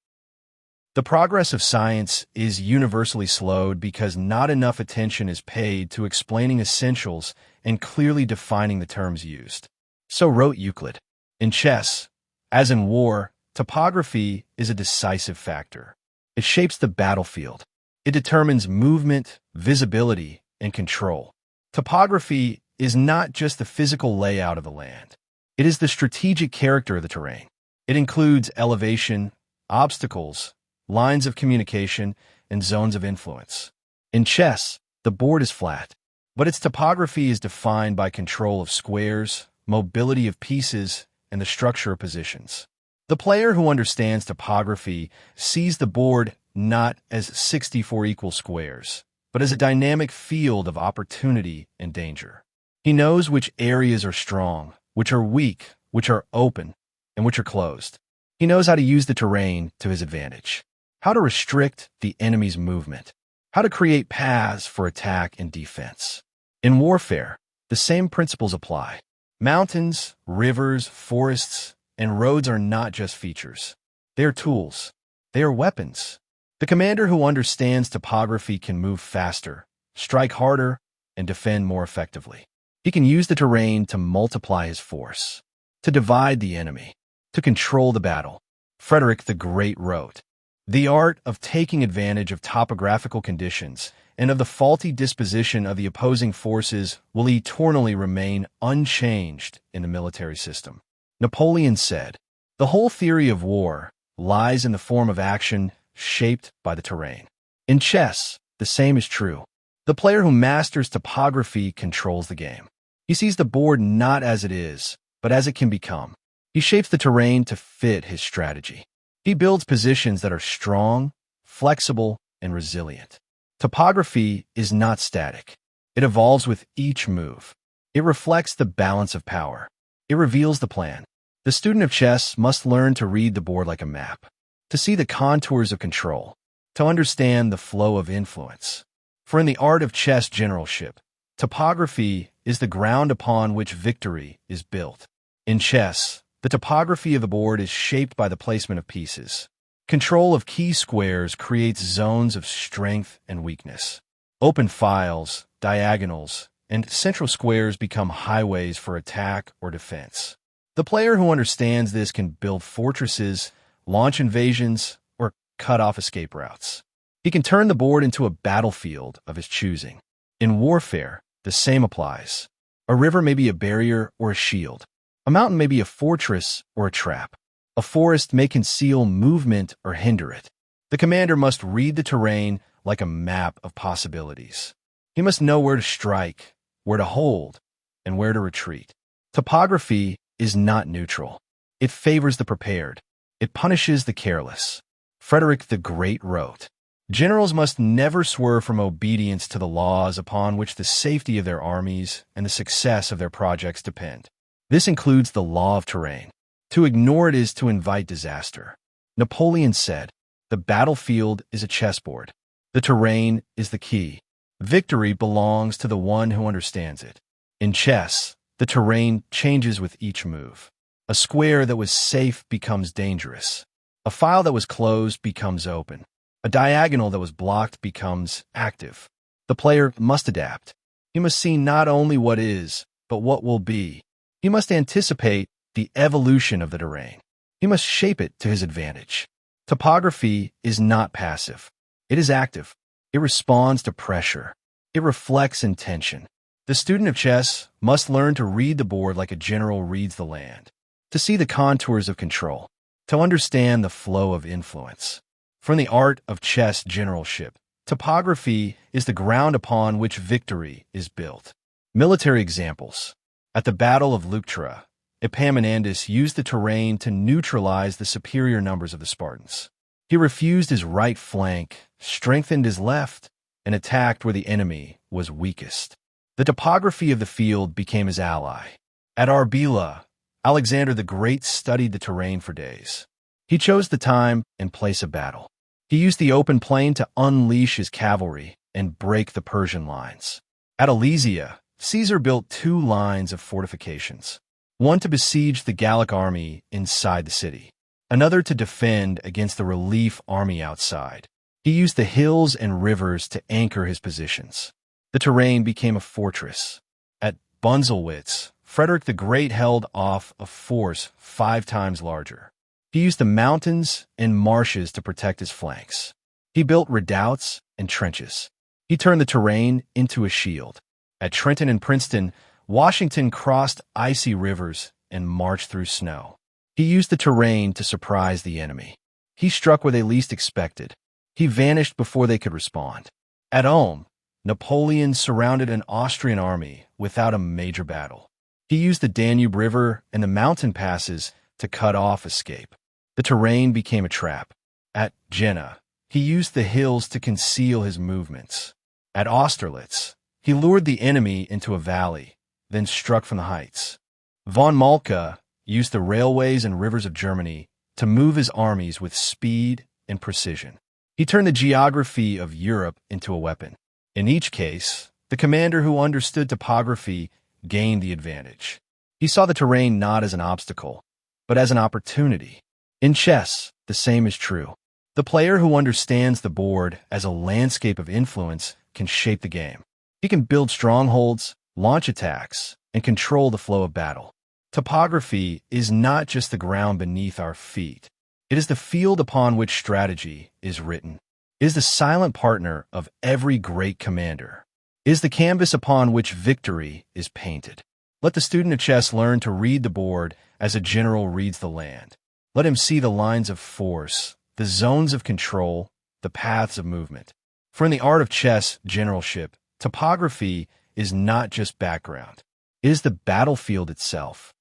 The progress of science is universally slowed because not enough attention is paid to explaining essentials and clearly defining the terms used. So wrote Euclid. In chess, as in war, topography is a decisive factor. It shapes the battlefield. It determines movement, visibility, and control. Topography is not just the physical layout of the land. It is the strategic character of the terrain. It includes elevation, obstacles, lines of communication, and zones of influence. In chess, the board is flat, but its topography is defined by control of squares, mobility of pieces, and the structure of positions. The player who understands topography sees the board not as 64 equal squares, but as a dynamic field of opportunity and danger. He knows which areas are strong, which are weak, which are open, and which are closed. He knows how to use the terrain to his advantage, how to restrict the enemy's movement, how to create paths for attack and defense. In warfare, the same principles apply. Mountains, rivers, forests, and roads are not just features. They are tools. They are weapons. The commander who understands topography can move faster, strike harder, and defend more effectively. He can use the terrain to multiply his force, to divide the enemy, to control the battle. Frederick the Great wrote, "The art of taking advantage of topographical conditions and of the faulty disposition of the opposing forces will eternally remain unchanged in the military system." Napoleon said, "The whole theory of war lies in the form of action shaped by the terrain." In chess, the same is true. The player who masters topography controls the game. He sees the board not as it is, but as it can become. He shapes the terrain to fit his strategy. He builds positions that are strong, flexible, and resilient. Topography is not static. It evolves with each move. It reflects the balance of power. It reveals the plan. The student of chess must learn to read the board like a map, to see the contours of control, to understand the flow of influence. For in the art of chess generalship, topography is the ground upon which victory is built. In chess, the topography of the board is shaped by the placement of pieces. Control of key squares creates zones of strength and weakness. Open files, diagonals, and central squares become highways for attack or defense. The player who understands this can build fortresses, launch invasions, or cut off escape routes. He can turn the board into a battlefield of his choosing. In warfare, the same applies. A river may be a barrier or a shield. A mountain may be a fortress or a trap. A forest may conceal movement or hinder it. The commander must read the terrain like a map of possibilities. He must know where to strike, where to hold, and where to retreat. Topography is not neutral. It favors the prepared. It punishes the careless. Frederick the Great wrote, "Generals must never swerve from obedience to the laws upon which the safety of their armies and the success of their projects depend. This includes the law of terrain. To ignore it is to invite disaster." Napoleon said, "The battlefield is a chessboard. The terrain is the key. Victory belongs to the one who understands it." In chess, the terrain changes with each move. A square that was safe becomes dangerous. A file that was closed becomes open. A diagonal that was blocked becomes active. The player must adapt. He must see not only what is, but what will be. He must anticipate the evolution of the terrain. He must shape it to his advantage. Topography is not passive. It is active. It responds to pressure. It reflects intention. The student of chess must learn to read the board like a general reads the land, to see the contours of control, to understand the flow of influence. From the art of chess generalship, topography is the ground upon which victory is built. Military examples. At the Battle of Leuctra, Epaminondas used the terrain to neutralize the superior numbers of the Spartans. He refused his right flank, strengthened his left, and attacked where the enemy was weakest. The topography of the field became his ally. At Arbela, Alexander the Great studied the terrain for days. He chose the time and place of battle. He used the open plain to unleash his cavalry and break the Persian lines. At Alesia, Caesar built 2 lines of fortifications, one to besiege the Gallic army inside the city, another to defend against the relief army outside. He used the hills and rivers to anchor his positions. The terrain became a fortress. At Bunzelwitz, Frederick the Great held off a force 5 times larger. He used the mountains and marshes to protect his flanks. He built redoubts and trenches. He turned the terrain into a shield. At Trenton and Princeton, Washington crossed icy rivers and marched through snow. He used the terrain to surprise the enemy. He struck where they least expected. He vanished before they could respond. At Ulm, Napoleon surrounded an Austrian army without a major battle. He used the Danube River and the mountain passes to cut off escape. The terrain became a trap. At Jena, he used the hills to conceal his movements. At Austerlitz, he lured the enemy into a valley, then struck from the heights. Von Moltke used the railways and rivers of Germany to move his armies with speed and precision. He turned the geography of Europe into a weapon. In each case, the commander who understood topography gained the advantage. He saw the terrain not as an obstacle, but as an opportunity. In chess, the same is true. The player who understands the board as a landscape of influence can shape the game. He can build strongholds, launch attacks, and control the flow of battle. Topography is not just the ground beneath our feet. It is the field upon which strategy is written. It is the silent partner of every great commander. It is the canvas upon which victory is painted. Let the student of chess learn to read the board as a general reads the land. Let him see the lines of force, the zones of control, the paths of movement. For in the art of chess generalship, topography is not just background. It is the battlefield itself.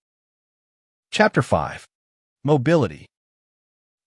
Chapter 5. Mobility.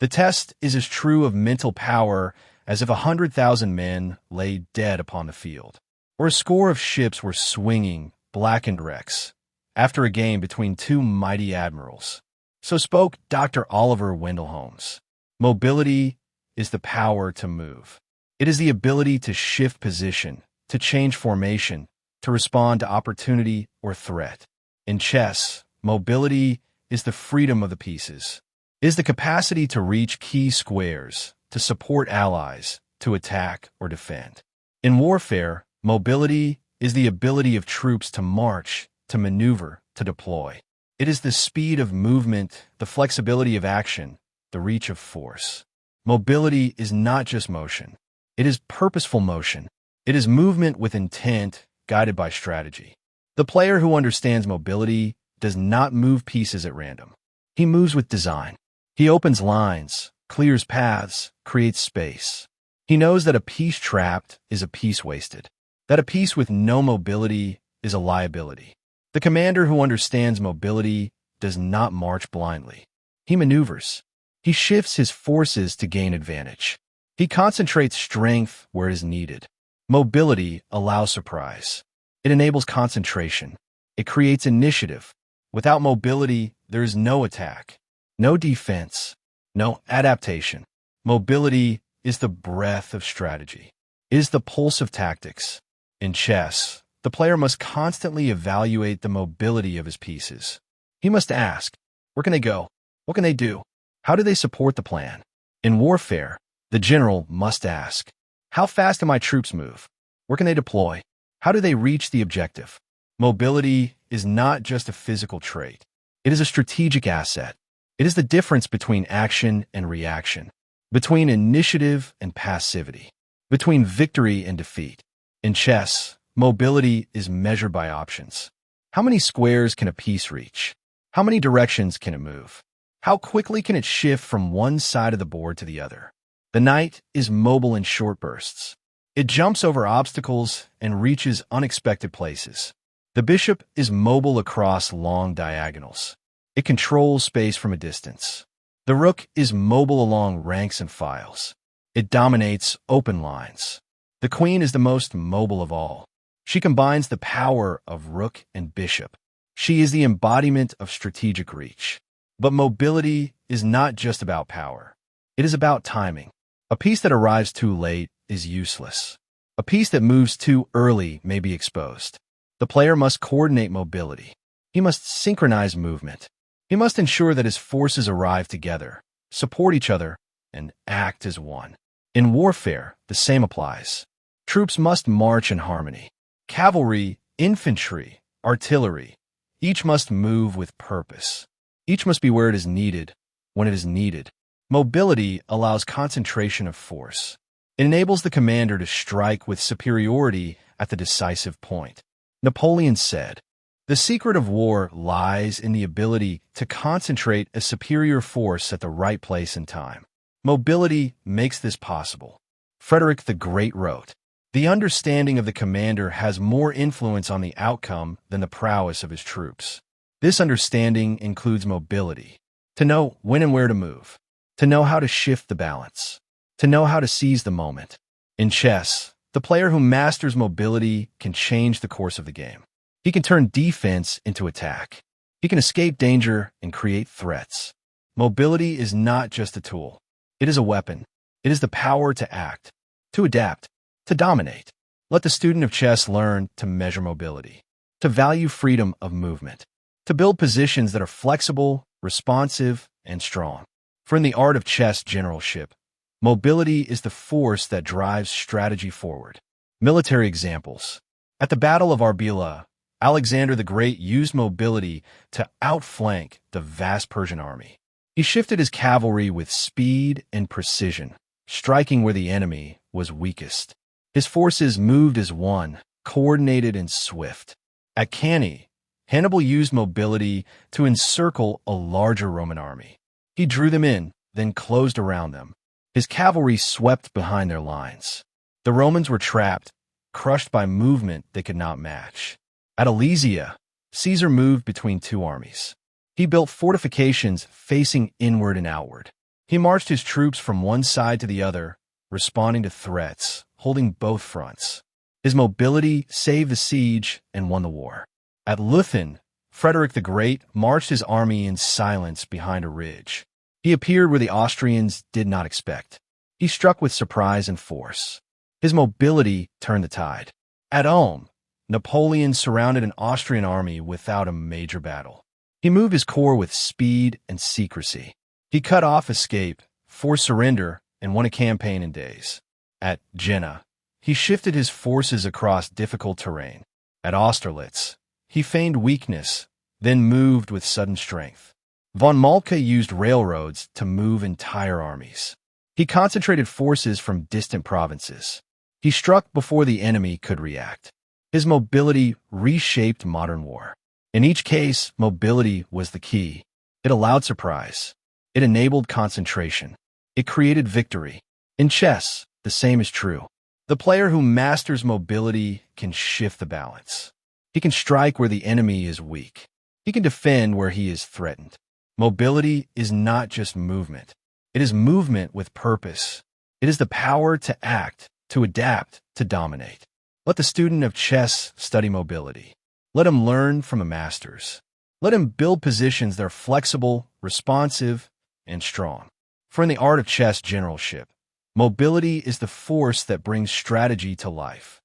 The test is as true of mental power as if 100,000 men lay dead upon the field, or a score of ships were swinging blackened wrecks after a game between 2 mighty admirals. So spoke Dr. Oliver Wendell Holmes. Mobility is the power to move. It is the ability to shift position, to change formation, to respond to opportunity or threat. In chess, mobility is the freedom of the pieces. It is the capacity to reach key squares, to support allies, to attack or defend. In warfare, mobility is the ability of troops to march, to maneuver, to deploy. It is the speed of movement, the flexibility of action, the reach of force. Mobility is not just motion. It is purposeful motion. It is movement with intent, guided by strategy. The player who understands mobility does not move pieces at random. He moves with design. He opens lines, clears paths, creates space. He knows that a piece trapped is a piece wasted, that a piece with no mobility is a liability. The commander who understands mobility does not march blindly. He maneuvers. He shifts his forces to gain advantage. He concentrates strength where it is needed. Mobility allows surprise. It enables concentration. It creates initiative. Without mobility, there is no attack, no defense, no adaptation. Mobility is the breath of strategy. It is the pulse of tactics. In chess, the player must constantly evaluate the mobility of his pieces. He must ask, where can they go? What can they do? How do they support the plan? In warfare, the general must ask, how fast do my troops move? Where can they deploy? How do they reach the objective? Mobility is not just a physical trait. It is a strategic asset. It is the difference between action and reaction, between initiative and passivity, between victory and defeat. In chess, mobility is measured by options. How many squares can a piece reach? How many directions can it move? How quickly can it shift from one side of the board to the other? The knight is mobile in short bursts. It jumps over obstacles and reaches unexpected places. The bishop is mobile across long diagonals. It controls space from a distance. The rook is mobile along ranks and files. It dominates open lines. The queen is the most mobile of all. She combines the power of rook and bishop. She is the embodiment of strategic reach. But mobility is not just about power. It is about timing. A piece that arrives too late is useless. A piece that moves too early may be exposed. The player must coordinate mobility. He must synchronize movement. He must ensure that his forces arrive together, support each other, and act as one. In warfare, the same applies. Troops must march in harmony. Cavalry, infantry, artillery, each must move with purpose. Each must be where it is needed, when it is needed. Mobility allows concentration of force. It enables the commander to strike with superiority at the decisive point. Napoleon said, "The secret of war lies in the ability to concentrate a superior force at the right place and time." Mobility makes this possible. Frederick the Great wrote, "The understanding of the commander has more influence on the outcome than the prowess of his troops." This understanding includes mobility, to know when and where to move, to know how to shift the balance, to know how to seize the moment. In chess, the player who masters mobility can change the course of the game. He can turn defense into attack. He can escape danger and create threats. Mobility is not just a tool. It is a weapon. It is the power to act, to adapt, to dominate. Let the student of chess learn to measure mobility, to value freedom of movement, to build positions that are flexible, responsive, and strong. For in the art of chess generalship, mobility is the force that drives strategy forward. Military examples. At the Battle of Arbela, Alexander the Great used mobility to outflank the vast Persian army. He shifted his cavalry with speed and precision, striking where the enemy was weakest. His forces moved as one, coordinated and swift. At Cannae, Hannibal used mobility to encircle a larger Roman army. He drew them in, then closed around them. His cavalry swept behind their lines. The Romans were trapped, crushed by movement they could not match. At Alesia, Caesar moved between two armies. He built fortifications facing inward and outward. He marched his troops from one side to the other, responding to threats, holding both fronts. His mobility saved the siege and won the war. At Leuthen, Frederick the Great marched his army in silence behind a ridge. He appeared where the Austrians did not expect. He struck with surprise and force. His mobility turned the tide. At Ulm, Napoleon surrounded an Austrian army without a major battle. He moved his corps with speed and secrecy. He cut off escape, forced surrender, and won a campaign in days. At Jena, he shifted his forces across difficult terrain. At Austerlitz, he feigned weakness, then moved with sudden strength. Von Moltke used railroads to move entire armies. He concentrated forces from distant provinces. He struck before the enemy could react. His mobility reshaped modern war. In each case, mobility was the key. It allowed surprise. It enabled concentration. It created victory. In chess, the same is true. The player who masters mobility can shift the balance. He can strike where the enemy is weak. He can defend where he is threatened. Mobility is not just movement. It is movement with purpose. It is the power to act, to adapt, to dominate. Let the student of chess study mobility. Let him learn from the masters. Let him build positions that are flexible, responsive, and strong. For in the art of chess generalship, mobility is the force that brings strategy to life.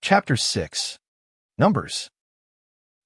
Chapter 6. Numbers.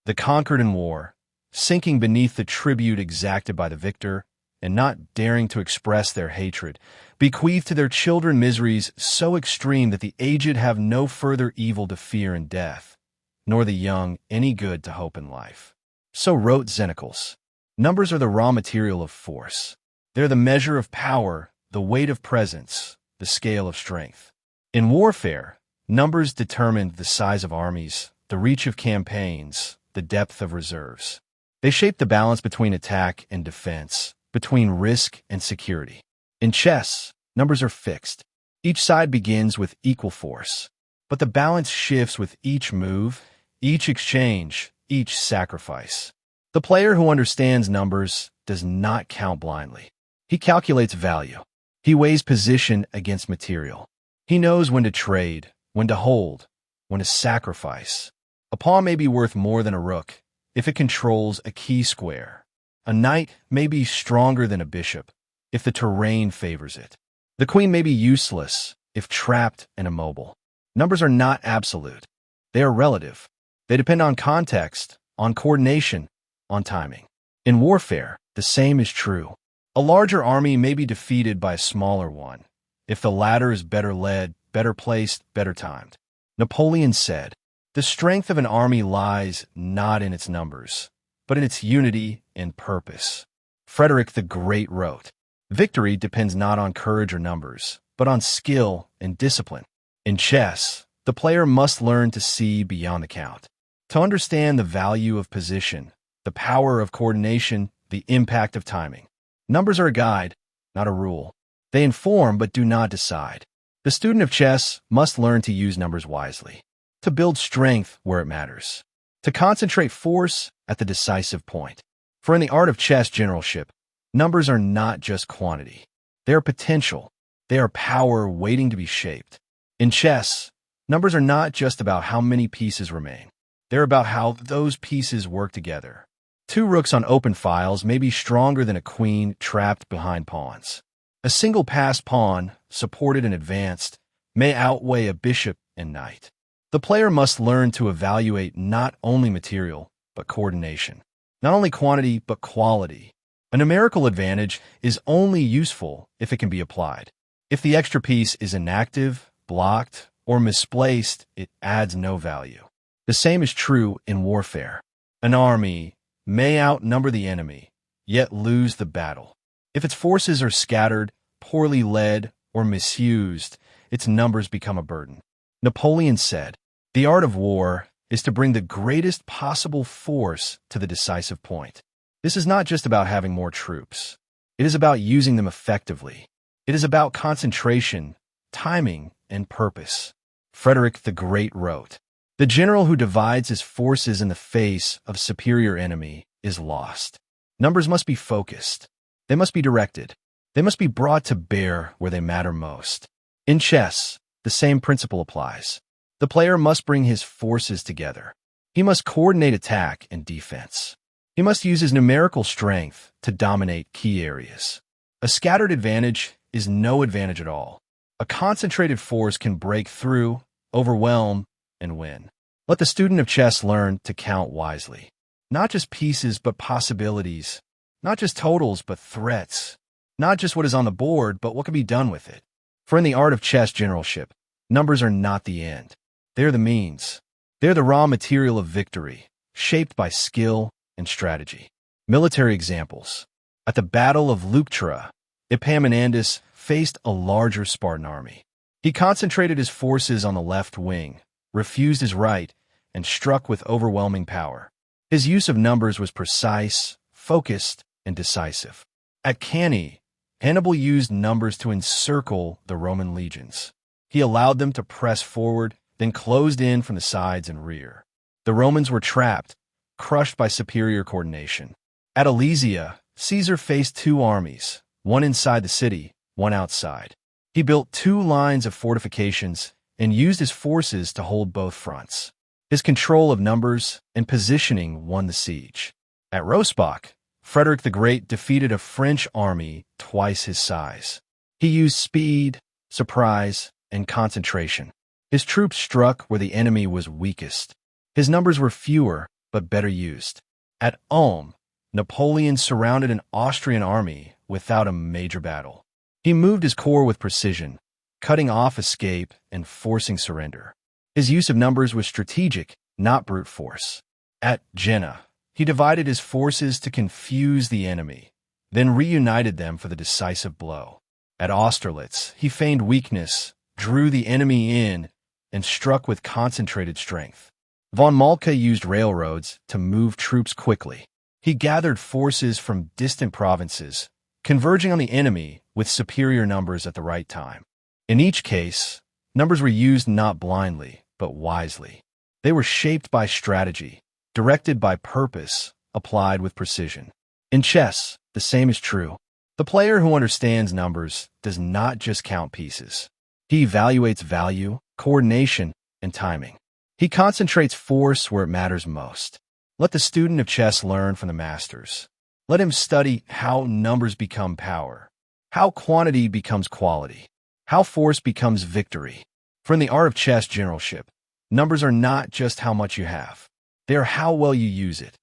The conquered in war, sinking beneath the tribute exacted by the victor, and not daring to express their hatred, bequeath to their children miseries so extreme that the aged have no further evil to fear in death, nor the young any good to hope in life. So wrote Xenocles. Numbers are the raw material of force. They're the measure of power, the weight of presence, the scale of strength. In warfare, numbers determined the size of armies, the reach of campaigns, the depth of reserves. They shape the balance between attack and defense, between risk and security. In chess, numbers are fixed. Each side begins with equal force, but the balance shifts with each move, each exchange, each sacrifice. The player who understands numbers does not count blindly. He calculates value. He weighs position against material. He knows when to trade, when to hold, when to sacrifice. A pawn may be worth more than a rook if it controls a key square. A knight may be stronger than a bishop if the terrain favors it. The queen may be useless if trapped and immobile. Numbers are not absolute. They are relative. They depend on context, on coordination, on timing. In warfare, the same is true. A larger army may be defeated by a smaller one if the latter is better led, better placed, better timed. Napoleon said, "The strength of an army lies not in its numbers, but in its unity and purpose." Frederick the Great wrote, "Victory depends not on courage or numbers, but on skill and discipline." In chess, the player must learn to see beyond the count, to understand the value of position, the power of coordination, the impact of timing. Numbers are a guide, not a rule. They inform but do not decide. The student of chess must learn to use numbers wisely, to build strength where it matters, to concentrate force at the decisive point. For in the art of chess generalship, numbers are not just quantity. They are potential. They are power waiting to be shaped. In chess, numbers are not just about how many pieces remain. They're about how those pieces work together. Two rooks on open files may be stronger than a queen trapped behind pawns. A single passed pawn, supported and advanced, may outweigh a bishop and knight. The player must learn to evaluate not only material, but coordination. Not only quantity, but quality. A numerical advantage is only useful if it can be applied. If the extra piece is inactive, blocked, or misplaced, it adds no value. The same is true in warfare. An army may outnumber the enemy, yet lose the battle. If its forces are scattered, poorly led, or misused, its numbers become a burden. Napoleon said, "The art of war is to bring the greatest possible force to the decisive point." This is not just about having more troops. It is about using them effectively. It is about concentration, timing, and purpose. Frederick the Great wrote, "The general who divides his forces in the face of superior enemy is lost." Numbers must be focused. They must be directed. They must be brought to bear where they matter most. In chess, the same principle applies. The player must bring his forces together. He must coordinate attack and defense. He must use his numerical strength to dominate key areas. A scattered advantage is no advantage at all. A concentrated force can break through, overwhelm, and win. Let the student of chess learn to count wisely. Not just pieces, but possibilities. Not just totals, but threats. Not just what is on the board, but what can be done with it. For in the art of chess generalship, numbers are not the end. They're the means. They're the raw material of victory, shaped by skill and strategy. Military examples. At the Battle of Leuctra, Epaminondas faced a larger Spartan army. He concentrated his forces on the left wing, refused his right, and struck with overwhelming power. His use of numbers was precise, focused, and decisive. At Cannae, Hannibal used numbers to encircle the Roman legions. He allowed them to press forward, then closed in from the sides and rear. The Romans were trapped, crushed by superior coordination. At Alesia, Caesar faced two armies, one inside the city, one outside. He built two lines of fortifications and used his forces to hold both fronts. His control of numbers and positioning won the siege. At Rosbach, Frederick the Great defeated a French army twice his size. He used speed, surprise, and concentration. His troops struck where the enemy was weakest. His numbers were fewer, but better used. At Ulm, Napoleon surrounded an Austrian army without a major battle. He moved his corps with precision, cutting off escape and forcing surrender. His use of numbers was strategic, not brute force. At Jena, he divided his forces to confuse the enemy, then reunited them for the decisive blow. At Austerlitz, he feigned weakness, drew the enemy in, and struck with concentrated strength. Von Moltke used railroads to move troops quickly. He gathered forces from distant provinces, converging on the enemy with superior numbers at the right time. In each case, numbers were used not blindly, but wisely. They were shaped by strategy, directed by purpose, applied with precision. In chess, the same is true. The player who understands numbers does not just count pieces. He evaluates value, coordination, and timing. He concentrates force where it matters most. Let the student of chess learn from the masters. Let him study how numbers become power, how quantity becomes quality, how force becomes victory. For in the art of chess generalship, numbers are not just how much you have. They are how well you use it.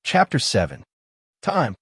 Chapter 7. Time.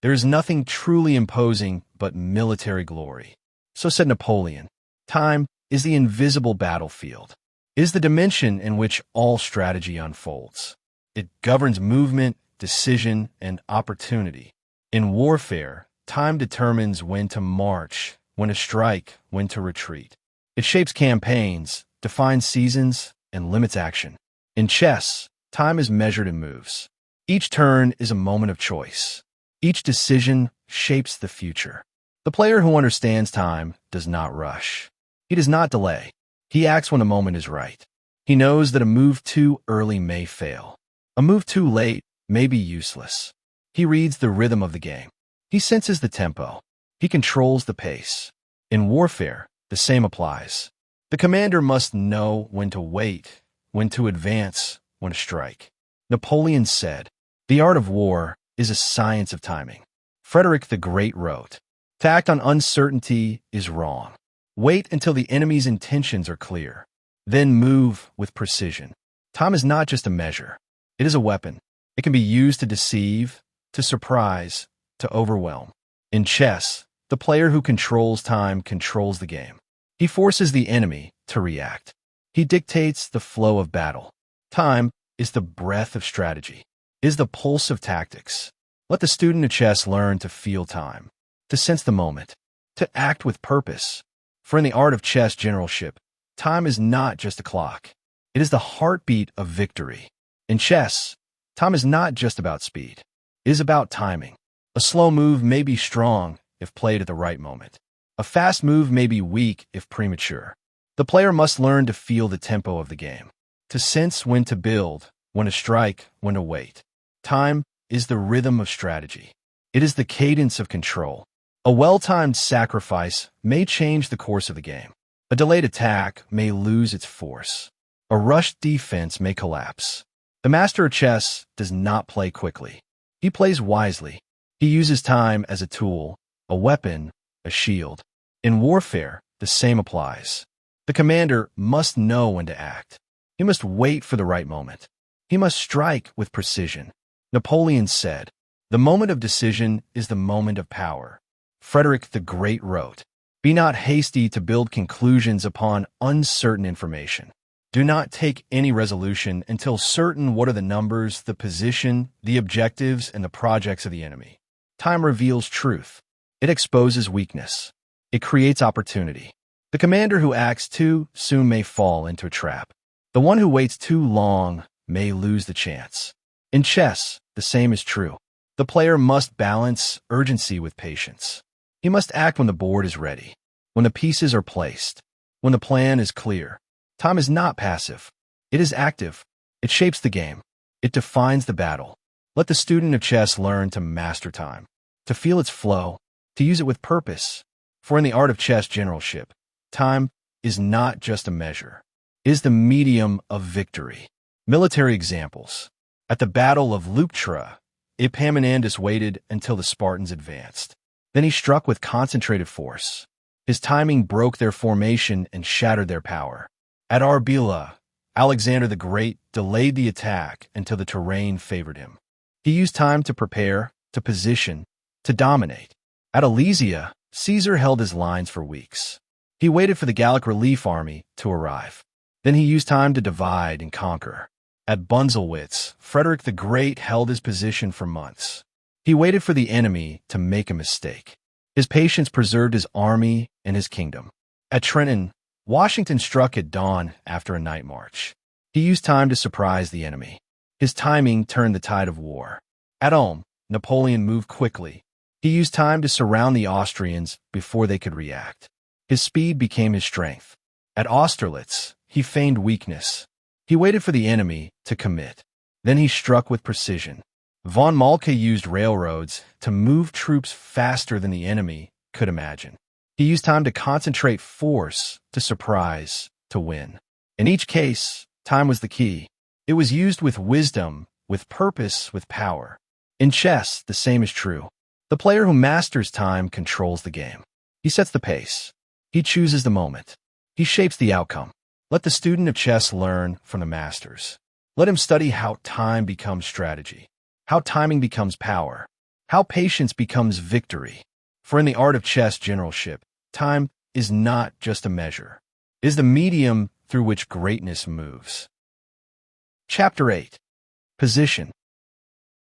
There is nothing truly imposing but military glory. So said Napoleon. Time is the invisible battlefield. It is the dimension in which all strategy unfolds. It governs movement, decision, and opportunity. In warfare, time determines when to march, when to strike, when to retreat. It shapes campaigns, defines seasons, and limits action. In chess, time is measured in moves. Each turn is a moment of choice. Each decision shapes the future. The player who understands time does not rush. He does not delay. He acts when the moment is right. He knows that a move too early may fail. A move too late may be useless. He reads the rhythm of the game. He senses the tempo. He controls the pace. In warfare, the same applies. The commander must know when to wait, when to advance, when to strike. Napoleon said, "The art of war is a science of timing." Frederick the Great wrote, "To act on uncertainty is wrong. Wait until the enemy's intentions are clear. Then move with precision." Time is not just a measure. It is a weapon. It can be used to deceive, to surprise, to overwhelm. In chess, the player who controls time controls the game. He forces the enemy to react. He dictates the flow of battle. Time is the breath of strategy, is the pulse of tactics. Let the student of chess learn to feel time, to sense the moment, to act with purpose. For in the art of chess generalship, time is not just a clock. It is the heartbeat of victory. In chess, time is not just about speed. It is about timing. A slow move may be strong if played at the right moment. A fast move may be weak if premature. The player must learn to feel the tempo of the game, to sense when to build, when to strike, when to wait. Time is the rhythm of strategy. It is the cadence of control. A well-timed sacrifice may change the course of the game. A delayed attack may lose its force. A rushed defense may collapse. The master of chess does not play quickly. He plays wisely. He uses time as a tool, a weapon, a shield. In warfare, the same applies. The commander must know when to act. He must wait for the right moment. He must strike with precision. Napoleon said, "The moment of decision is the moment of power." Frederick the Great wrote, "Be not hasty to build conclusions upon uncertain information. Do not take any resolution until certain what are the numbers, the position, the objectives, and the projects of the enemy." Time reveals truth. It exposes weakness. It creates opportunity. The commander who acts too soon may fall into a trap. The one who waits too long may lose the chance. In chess, the same is true. The player must balance urgency with patience. He must act when the board is ready, when the pieces are placed, when the plan is clear. Time is not passive. It is active. It shapes the game. It defines the battle. Let the student of chess learn to master time, to feel its flow, to use it with purpose. For in the art of chess generalship, time is not just a measure. It is the medium of victory. Military examples. At the Battle of Leuctra, Epaminondas waited until the Spartans advanced. Then he struck with concentrated force. His timing broke their formation and shattered their power. At Arbela, Alexander the Great delayed the attack until the terrain favored him. He used time to prepare, to position, to dominate. At Alesia, Caesar held his lines for weeks. He waited for the Gallic relief army to arrive. Then he used time to divide and conquer. At Bunzelwitz, Frederick the Great held his position for months. He waited for the enemy to make a mistake. His patience preserved his army and his kingdom. At Trenton, Washington struck at dawn after a night march. He used time to surprise the enemy. His timing turned the tide of war. At Ulm, Napoleon moved quickly. He used time to surround the Austrians before they could react. His speed became his strength. At Austerlitz, he feigned weakness. He waited for the enemy to commit. Then he struck with precision. Von Moltke used railroads to move troops faster than the enemy could imagine. He used time to concentrate force, to surprise, to win. In each case, time was the key. It was used with wisdom, with purpose, with power. In chess, the same is true. The player who masters time controls the game. He sets the pace. He chooses the moment. He shapes the outcome. Let the student of chess learn from the masters. Let him study how time becomes strategy, how timing becomes power, how patience becomes victory. For in the art of chess generalship, time is not just a measure. It is the medium through which greatness moves. Chapter 8. Position.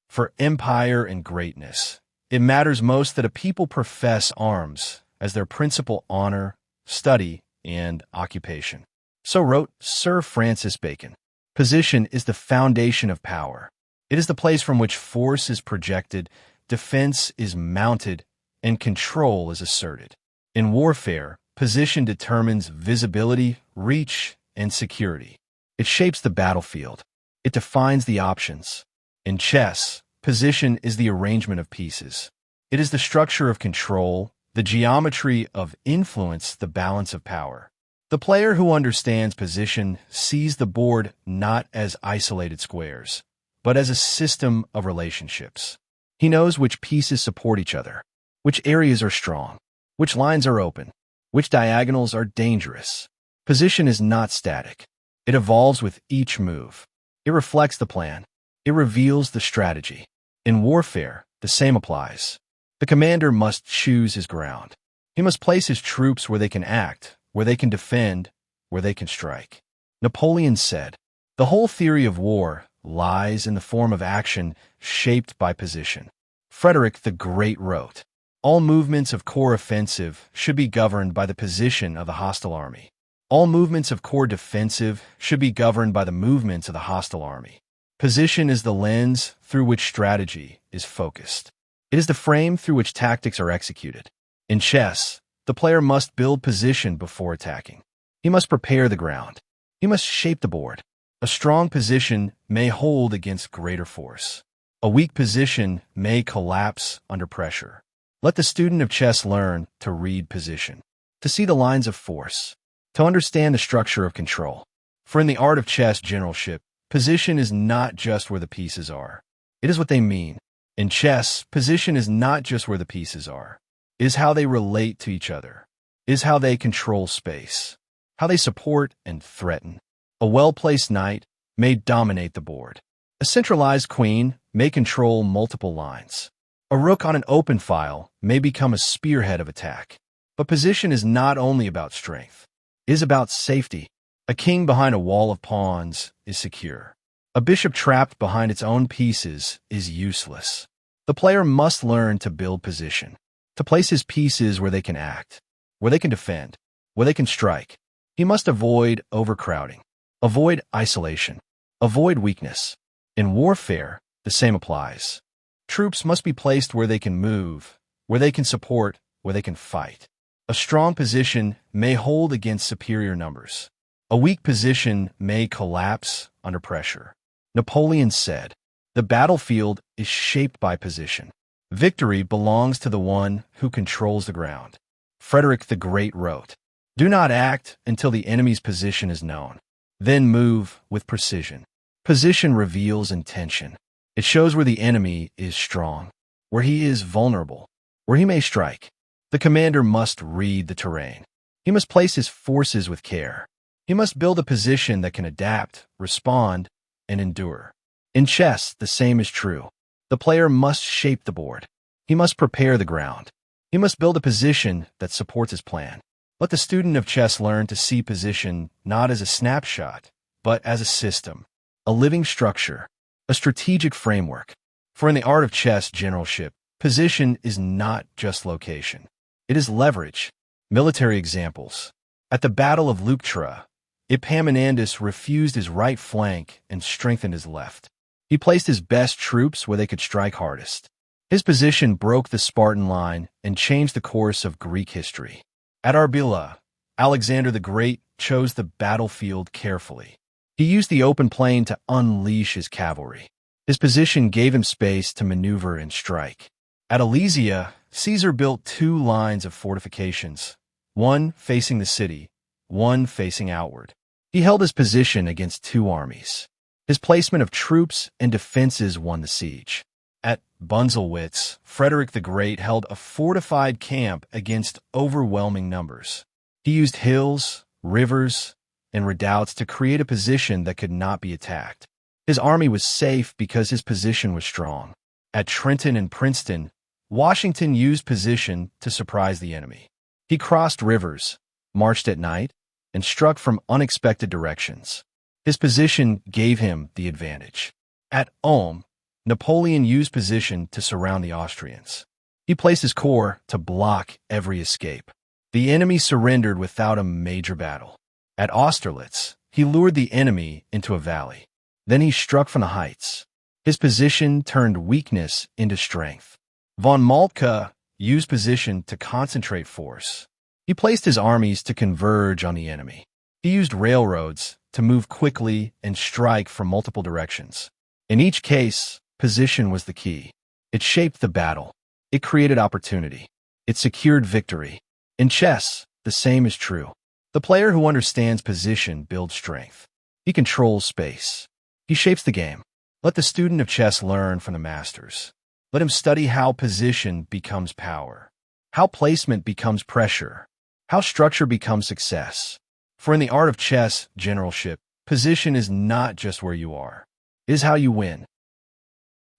For empire and greatness, it matters most that a people profess arms as their principal honor, study, and occupation. So wrote Sir Francis Bacon. Position is the foundation of power. It is the place from which force is projected, defense is mounted, and control is asserted. In warfare, position determines visibility, reach, and security. It shapes the battlefield. It defines the options. In chess, position is the arrangement of pieces. It is the structure of control, the geometry of influence, the balance of power. The player who understands position sees the board not as isolated squares, but as a system of relationships. He knows which pieces support each other, which areas are strong, which lines are open, which diagonals are dangerous. Position is not static. It evolves with each move. It reflects the plan. It reveals the strategy. In warfare, the same applies. The commander must choose his ground. He must place his troops where they can act, where they can defend, where they can strike. Napoleon said, "The whole theory of war lies in the form of action shaped by position." Frederick the Great wrote, "All movements of corps offensive should be governed by the position of the hostile army. All movements of corps defensive should be governed by the movements of the hostile army." Position is the lens through which strategy is focused. It is the frame through which tactics are executed. In chess, the player must build position before attacking. He must prepare the ground. He must shape the board. A strong position may hold against greater force. A weak position may collapse under pressure. Let the student of chess learn to read position, to see the lines of force, to understand the structure of control. For in the art of chess generalship, position is not just where the pieces are. It is what they mean. In chess, position is not just where the pieces are. It is how they relate to each other. It is how they control space, how they support and threaten. A well-placed knight may dominate the board. A centralized queen may control multiple lines. A rook on an open file may become a spearhead of attack. But position is not only about strength. It is about safety. A king behind a wall of pawns is secure. A bishop trapped behind its own pieces is useless. The player must learn to build position, to place his pieces where they can act, where they can defend, where they can strike. He must avoid overcrowding, avoid isolation, avoid weakness. In warfare, the same applies. Troops must be placed where they can move, where they can support, where they can fight. A strong position may hold against superior numbers. A weak position may collapse under pressure. Napoleon said, "The battlefield is shaped by position. Victory belongs to the one who controls the ground." Frederick the Great wrote, "Do not act until the enemy's position is known. Then move with precision." Position reveals intention. It shows where the enemy is strong, where he is vulnerable, where he may strike. The commander must read the terrain. He must place his forces with care. He must build a position that can adapt, respond, and endure. In chess, the same is true. The player must shape the board. He He must prepare the ground. He must build a position that supports his plan. Let the student of chess learn to see position not as a snapshot, but as a system, a living structure, a strategic framework. For in the art of chess generalship, position is not just location. It is leverage. Military examples. At the Battle of Leuctra, Epaminondas refused his right flank and strengthened his left. He placed his best troops where they could strike hardest. His position broke the Spartan line and changed the course of Greek history. At Arbela, Alexander the Great chose the battlefield carefully. He used the open plain to unleash his cavalry. His position gave him space to maneuver and strike. At Alesia, Caesar built 2 lines of fortifications, one facing the city, one facing outward. He held his position against 2 armies. His placement of troops and defenses won the siege. At Bunzelwitz, Frederick the Great held a fortified camp against overwhelming numbers. He used hills, rivers, and redoubts to create a position that could not be attacked. His army was safe because his position was strong. At Trenton and Princeton, Washington used position to surprise the enemy. He crossed rivers, marched at night, and struck from unexpected directions. His position gave him the advantage. At Ulm, Napoleon used position to surround the Austrians. He placed his corps to block every escape. The enemy surrendered without a major battle. At Austerlitz, he lured the enemy into a valley. Then he struck from the heights. His position turned weakness into strength. Von Moltke used position to concentrate force. He placed his armies to converge on the enemy. He used railroads to move quickly and strike from multiple directions. In each case, position was the key. It shaped the battle. It created opportunity. It secured victory. In chess, the same is true. The player who understands position builds strength. He controls space. He shapes the game. Let the student of chess learn from the masters. Let him study how position becomes power, how placement becomes pressure, how structure becomes success. For in the art of chess generalship, position is not just where you are. It is how you win.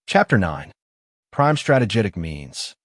Chapter 9. Prime Strategetic Means.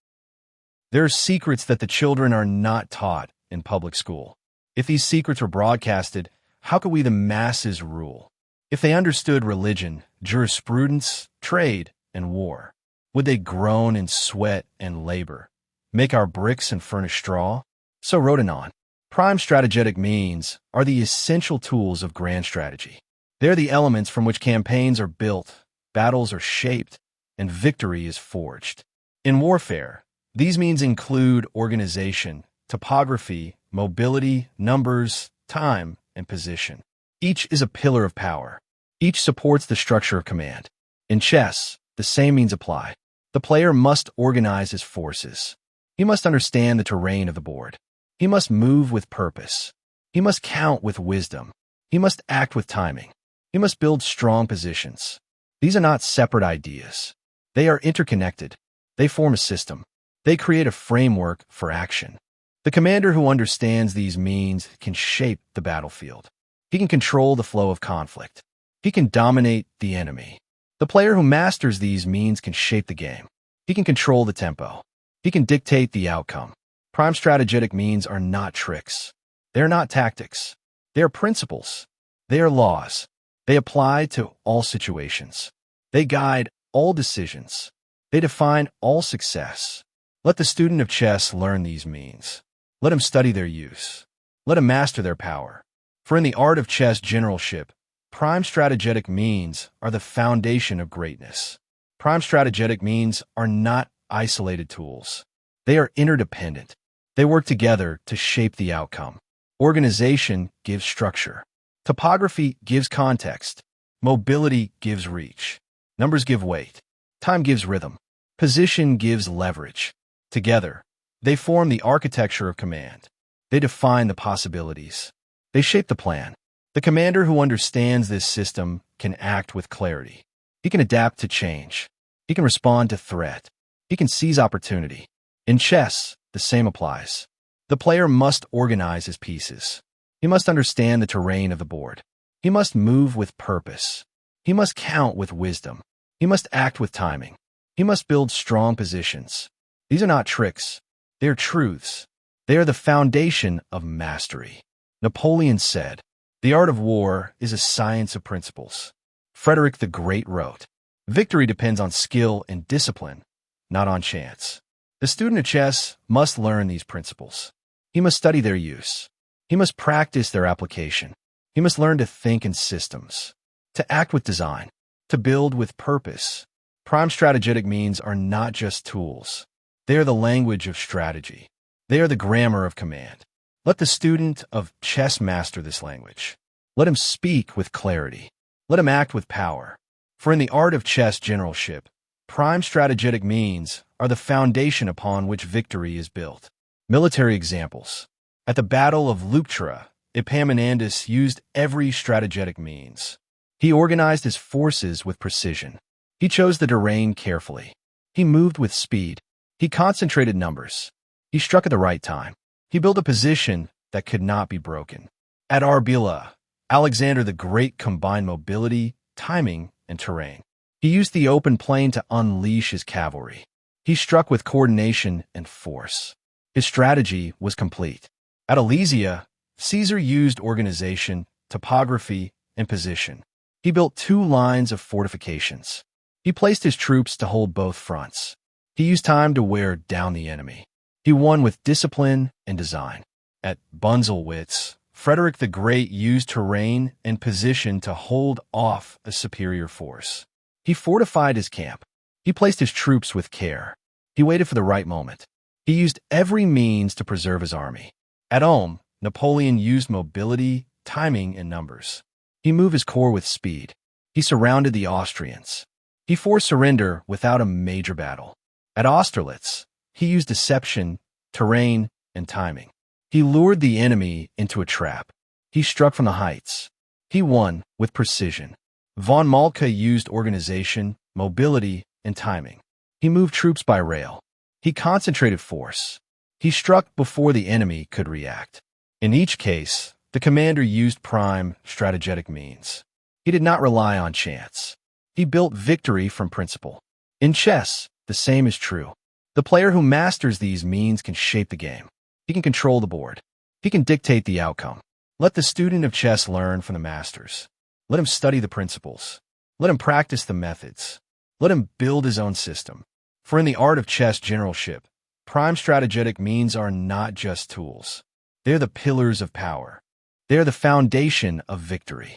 There are secrets that the children are not taught in public school. If these secrets were broadcasted, how could we the masses rule? If they understood religion, jurisprudence, trade, and war, would they groan in sweat and labor, make our bricks and furnish straw? So wrote Anon. Prime strategetic means are the essential tools of grand strategy. They're the elements from which campaigns are built, battles are shaped, and victory is forged. In warfare, these means include organization, topography, mobility, numbers, time, and position. Each is a pillar of power. Each supports the structure of command. In chess, the same means apply. The player must organize his forces. He must understand the terrain of the board. He must move with purpose. He must count with wisdom. He must act with timing. He must build strong positions. These are not separate ideas. They are interconnected. They form a system. They create a framework for action. The commander who understands these means can shape the battlefield. He can control the flow of conflict. He can dominate the enemy. The player who masters these means can shape the game. He can control the tempo. He can dictate the outcome. Prime strategetic means are not tricks. They are not tactics. They are principles. They are laws. They apply to all situations. They guide all decisions. They define all success. Let the student of chess learn these means. Let him study their use. Let him master their power. For in the art of chess generalship, prime strategetic means are the foundation of greatness. Prime strategetic means are not isolated tools. They are interdependent. They work together to shape the outcome. Organization gives structure. Topography gives context. Mobility gives reach. Numbers give weight. Time gives rhythm. Position gives leverage. Together, they form the architecture of command. They define the possibilities. They shape the plan. The commander who understands this system can act with clarity. He can adapt to change. He can respond to threat. He can seize opportunity. In chess, the same applies. The player must organize his pieces. He must understand the terrain of the board. He must move with purpose. He must count with wisdom. He must act with timing. He must build strong positions. These are not tricks. They are truths. They are the foundation of mastery. Napoleon said, "The art of war is a science of principles." Frederick the Great wrote, "Victory depends on skill and discipline, not on chance." The student of chess must learn these principles. He must study their use. He must practice their application. He must learn to think in systems, to act with design, to build with purpose. Prime strategetic means are not just tools. They are the language of strategy. They are the grammar of command. Let the student of chess master this language. Let him speak with clarity. Let him act with power. For in the art of chess generalship, prime strategetic means are the foundation upon which victory is built. Military examples. At the Battle of Leuctra, Epaminondas used every strategetic means. He organized his forces with precision. He chose the terrain carefully. He moved with speed. He concentrated numbers. He struck at the right time. He built a position that could not be broken. At Arbela, Alexander the Great combined mobility, timing, and terrain. He used the open plain to unleash his cavalry. He struck with coordination and force. His strategy was complete. At Alesia, Caesar used organization, topography, and position. He built 2 lines of fortifications. He placed his troops to hold both fronts. He used time to wear down the enemy. He won with discipline and design. At Bunzelwitz, Frederick the Great used terrain and position to hold off a superior force. He fortified his camp. He placed his troops with care. He waited for the right moment. He used every means to preserve his army. At Ulm, Napoleon used mobility, timing, and numbers. He moved his corps with speed. He surrounded the Austrians. He forced surrender without a major battle. At Austerlitz, he used deception, terrain, and timing. He lured the enemy into a trap. He struck from the heights. He won with precision. Von Moltke used organization, mobility, and timing. He moved troops by rail. He concentrated force. He struck before the enemy could react. In each case, the commander used prime strategetic means. He did not rely on chance. He built victory from principle. In chess, the same is true. The player who masters these means can shape the game. He can control the board. He can dictate the outcome. Let the student of chess learn from the masters. Let him study the principles. Let him practice the methods. Let him build his own system. For in the art of chess generalship, prime strategetic means are not just tools. They are the pillars of power. They are the foundation of victory.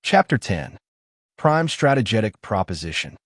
Chapter 10. Prime strategetic proposition.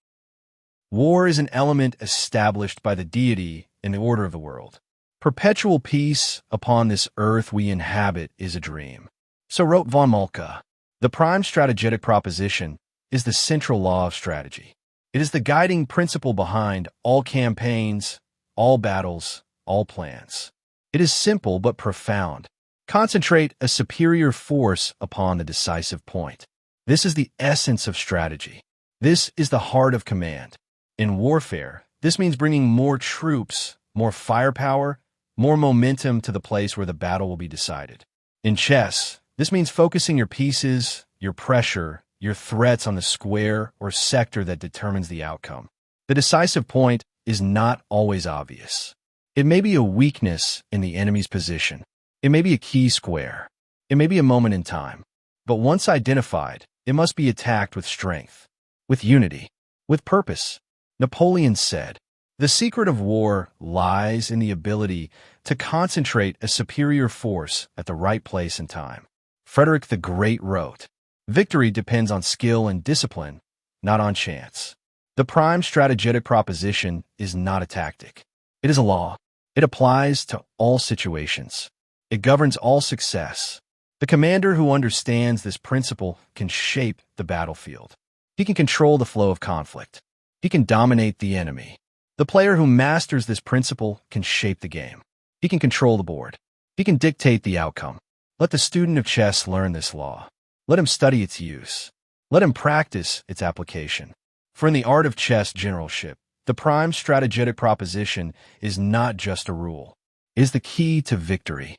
War is an element established by the deity in the order of the world. Perpetual peace upon this earth we inhabit is a dream. So wrote von Moltke. The prime strategetic proposition is the central law of strategy. It is the guiding principle behind all campaigns, all battles, all plans. It is simple but profound. Concentrate a superior force upon the decisive point. This is the essence of strategy. This is the heart of command. In warfare, this means bringing more troops, more firepower, more momentum to the place where the battle will be decided. In chess, this means focusing your pieces, your pressure, your threats on the square or sector that determines the outcome. The decisive point is not always obvious. It may be a weakness in the enemy's position. It may be a key square. It may be a moment in time. But once identified, it must be attacked with strength, with unity, with purpose. Napoleon said, "The secret of war lies in the ability to concentrate a superior force at the right place and time." Frederick the Great wrote, "Victory depends on skill and discipline, not on chance." The prime strategetic proposition is not a tactic. It is a law. It applies to all situations. It governs all success. The commander who understands this principle can shape the battlefield. He can control the flow of conflict. He can dominate the enemy. The player who masters this principle can shape the game. He can control the board. He can dictate the outcome. Let the student of chess learn this law. Let him study its use. Let him practice its application. For in the art of chess generalship, the prime strategetic proposition is not just a rule. It is the key to victory.